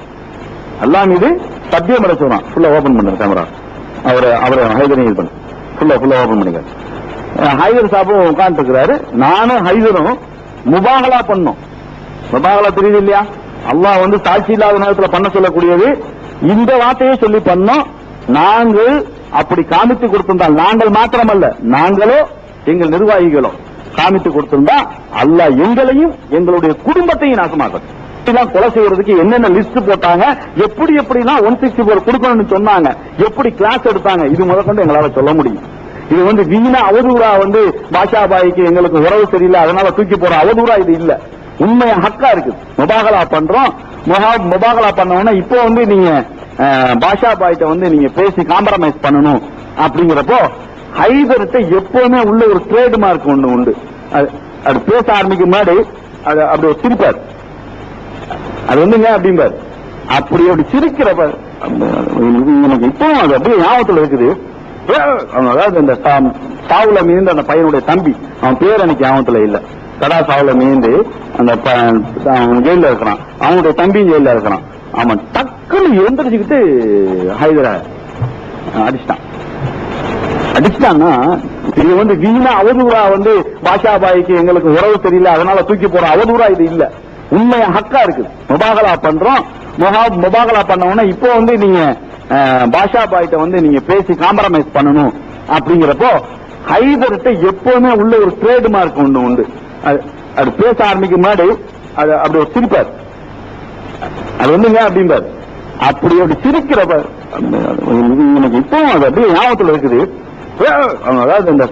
அல்லாஹ் மீது சத்தியமிட சொல்றான். ஃபுல்லா ஓபன் பண்ணுங்க கேமரா, அவரை ஹைதரையும் இது பண்ணு, ஃபுல்லா ஓபன் பண்ணுங்க. ஹைதர் சாப்பும் உட்கார்ந்து இருக்கிறாரு, நானும் ஹைதரும் முபாகலா பண்ணோம். முபாகலா தெரியுது இல்லையா? அல்லாஹ் வந்து சாட்சி இல்லாத நேரத்தில் பண்ண சொல்லக்கூடியது. இந்த வார்த்தையை சொல்லி பண்ணோம். நாங்கள் அப்படி காமித்து கொடுத்திருந்தால், நாங்கள் மாத்திரமல்ல, நாங்களோ எங்கள் நிர்வாகிகளோ காமித்து கொடுத்திருந்தா அல்லாஹ் எங்களையும் எங்களுடைய குடும்பத்தையும் நாசமாக்கும். கொலை செய்யறதுக்கு என்னென்ன லிஸ்ட் போட்டாங்க, எப்படிலாம் 164 கொடுக்கணும்னு சொன்னாங்க, எப்படி கிளாஸ் எடுத்தாங்க, இது முதற்கொண்டு எங்களால சொல்ல முடியும். இது வந்து வீணா அவதூறா வந்து பாஷாபாய்க்கு எங்களுக்கு உறவு சரியில்லை அதனால தூக்கி போற அவதூறா இது இல்ல, உண்மையா ஹக்கா இருக்கு. முபாகலா பண்றோம். முபாகலா பண்ணவொன்னா இப்போ வந்து நீங்க பாஷாபாய்ட்ட வந்து நீங்க பேசி காம்ப்ரமைஸ் பண்ணணும் அப்படிங்கிறப்போ ஹைதர்கிட்ட எப்பவுமே உள்ள ஒரு ட்ரேட் மார்க் ஒண்ணு உண்டு. அது பேச ஆரம்பிக்கும் முன்னாடி அது அப்படி ஒரு சிரிப்பார், அது வந்துங்க அப்படிம்பார். அப்படி சிரிக்கிறப்ப எனக்கு இப்போ அது அப்படியே ஞாபகத்தில் இருக்குது. அதாவது இந்த சாவுல மீந்து அந்த பையனுடைய தம்பி, அவன் பேர் எனக்கு ஞாபகத்துல இல்ல, கடா சாவுல மீந்து அந்த ஜெயில இருக்கிறான், அவனுடைய தம்பியும் ஜெயில இருக்கிறான். அவன் டக்குன்னு எழுந்திரிச்சுக்கிட்டு ஹைதரை அடிச்சிட்டான்னா இது வந்து வீணா அவதூறா வந்து பாஷாபாய்க்கு எங்களுக்கு உறவு சரியில்லை அதனால தூக்கி போற அவதூறா இது இல்ல, உண்மையா ஹக்கா இருக்கு. முபாகலா பண்றோம். முபாகலா பண்ணவொன்னா இப்போ வந்து நீங்க பாஷாபாய்ட்ட வந்து நீங்க பேசி காம்ப்ரமைஸ் பண்ணணும் அப்படிங்கிறப்போ ஹைதர்கிட்ட எப்பவுமே உள்ள ஒரு ட்ரேட் மார்க் ஒண்ணு உண்டு. அது பேச ஆரம்பிக்கும் முன்னாடி அது அப்படி ஒரு சிரிப்பார், அது வந்துங்க அப்படிம்பார். அப்படி சிரிக்கிறப்ப எனக்கு இப்போ அது அப்படியே ஞாபகத்தில் இருக்குது. அதாவது இந்த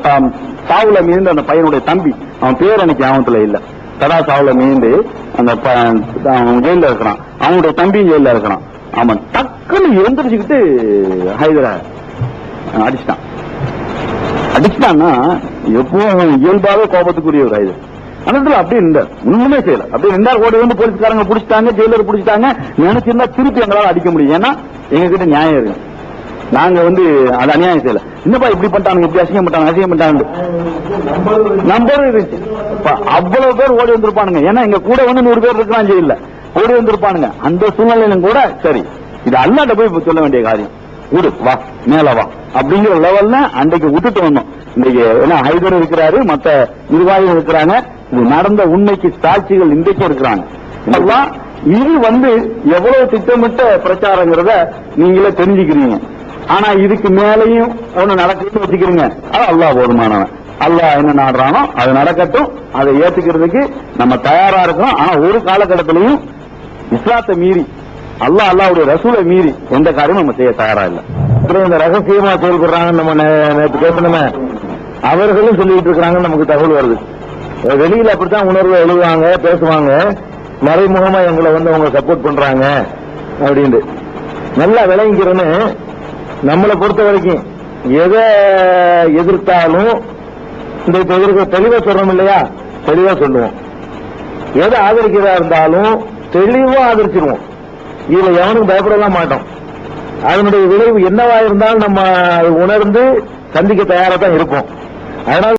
சாவுல மீந்து அந்த பையனுடைய தம்பி, அவன் பேர் எனக்கு ஞாபகத்துல இல்ல, கடா சாவுல மீந்து அந்த ஜெயில இருக்கிறான், அவனுடைய தம்பியும் ஜெயில இருக்கிறான். அவன் டக்குன்னு எழுந்திரிச்சுக்கிட்டு ஹைதரை அடிச்சிட்டான்னா எப்பவும் இயல்பாவே கோபத்துக்குரிய ஒரு ஹைதர். அந்த அப்படி இருந்தார், ஒண்ணுமே செய்யல, அப்படி இருந்தார். ஓடி வந்து போலீஸ்காரங்க பிடிச்சிட்டாங்க, ஜெயிலர் பிடிச்சிட்டாங்க. நினைச்சிருந்தா திருப்பி எங்களால் அடிக்க முடியும், ஏன்னா எங்க கிட்ட நியாயம் இருக்கு. நாங்க வந்து அது அநியாயம் செய்யல. என்னப்பா இப்படி பண்ணிட்டாங்க, இப்படி அசிங்கம் பண்ணிட்டாங்க நம்பரும் இருந்துச்சு. அவ்வளவு பேர் ஓடி வந்திருப்பானுங்க, ஏன்னா எங்க கூட வந்து 100 பேர் இருக்கலாம் ஜெயில, ஓடி வந்திருப்பானுங்க. அந்த சூழ்நிலையிலும் கூட சரி இது அல்லாட்ட போய் சொல்ல வேண்டிய காரியம், விடு வா மேல வா அப்படிங்கிற லெவல்ல அன்றைக்கு விட்டுட்டு வந்தோம். இன்னைக்கு ஏன்னா ஹைதர் இருக்கிறாரு, மற்ற நிர்வாகிகள் இருக்கிறாங்க, இது நடந்த உண்மைக்கு சாட்சிகள் இன்றைக்கும் இருக்கிறாங்க. இது வந்து எவ்வளவு திட்டமிட்ட பிரச்சாரங்கிறத நீங்களே தெரிஞ்சுக்கிறீங்க. ஆனா இதுக்கு மேலையும் ஒண்ணு நடக்குதுன்னு வச்சுக்கிறீங்க, அது அல்லாஹ் போதுமானவன். அல்லாஹ் என்ன நாடுறானோ அது நடக்கட்டும், அதை ஏத்துக்கிறதுக்கு நம்ம தயாரா இருக்கோம். ஆனா ஒரு காலகட்டத்திலையும் இஸ்லாத்தை மீறி அல்லாஹ்வுடைய ரசூலை மீறி எந்த காரியமும் நம்ம செய்ய தயாரா இல்லை. இந்த ரகசியமா செயல்படுறாங்கன்னு நம்ம நேற்று பேசணுமே, அவர்களும் சொல்லிட்டு இருக்கிறாங்கன்னு நமக்கு தகவல் வருது. வெளியில அப்படித்தான் உணர்வு எழுதுவாங்க, பேசுவாங்க, மறைமுகமா எங்களை வந்து அவங்க சப்போர்ட் பண்றாங்க அப்படின்னு. நல்லா விளங்கிக்கிறேன்னு நம்மளை பொறுத்த வரைக்கும் எதை எதிர்த்தாலும் இந்த எதிர்க்க தெளிவா சொல்றோம் இல்லையா, தெளிவா சொல்லுவோம். எதை ஆதரிக்கிறதா இருந்தாலும் தெளிவா ஆதரிச்சிருவோம். இதுல எவனுக்கு பயப்படலாம் மாட்டோம். அதனுடைய விளைவு என்னவா இருந்தாலும் நம்ம உணர்ந்து சந்திக்க தயாரா தான் இருப்போம். அதனால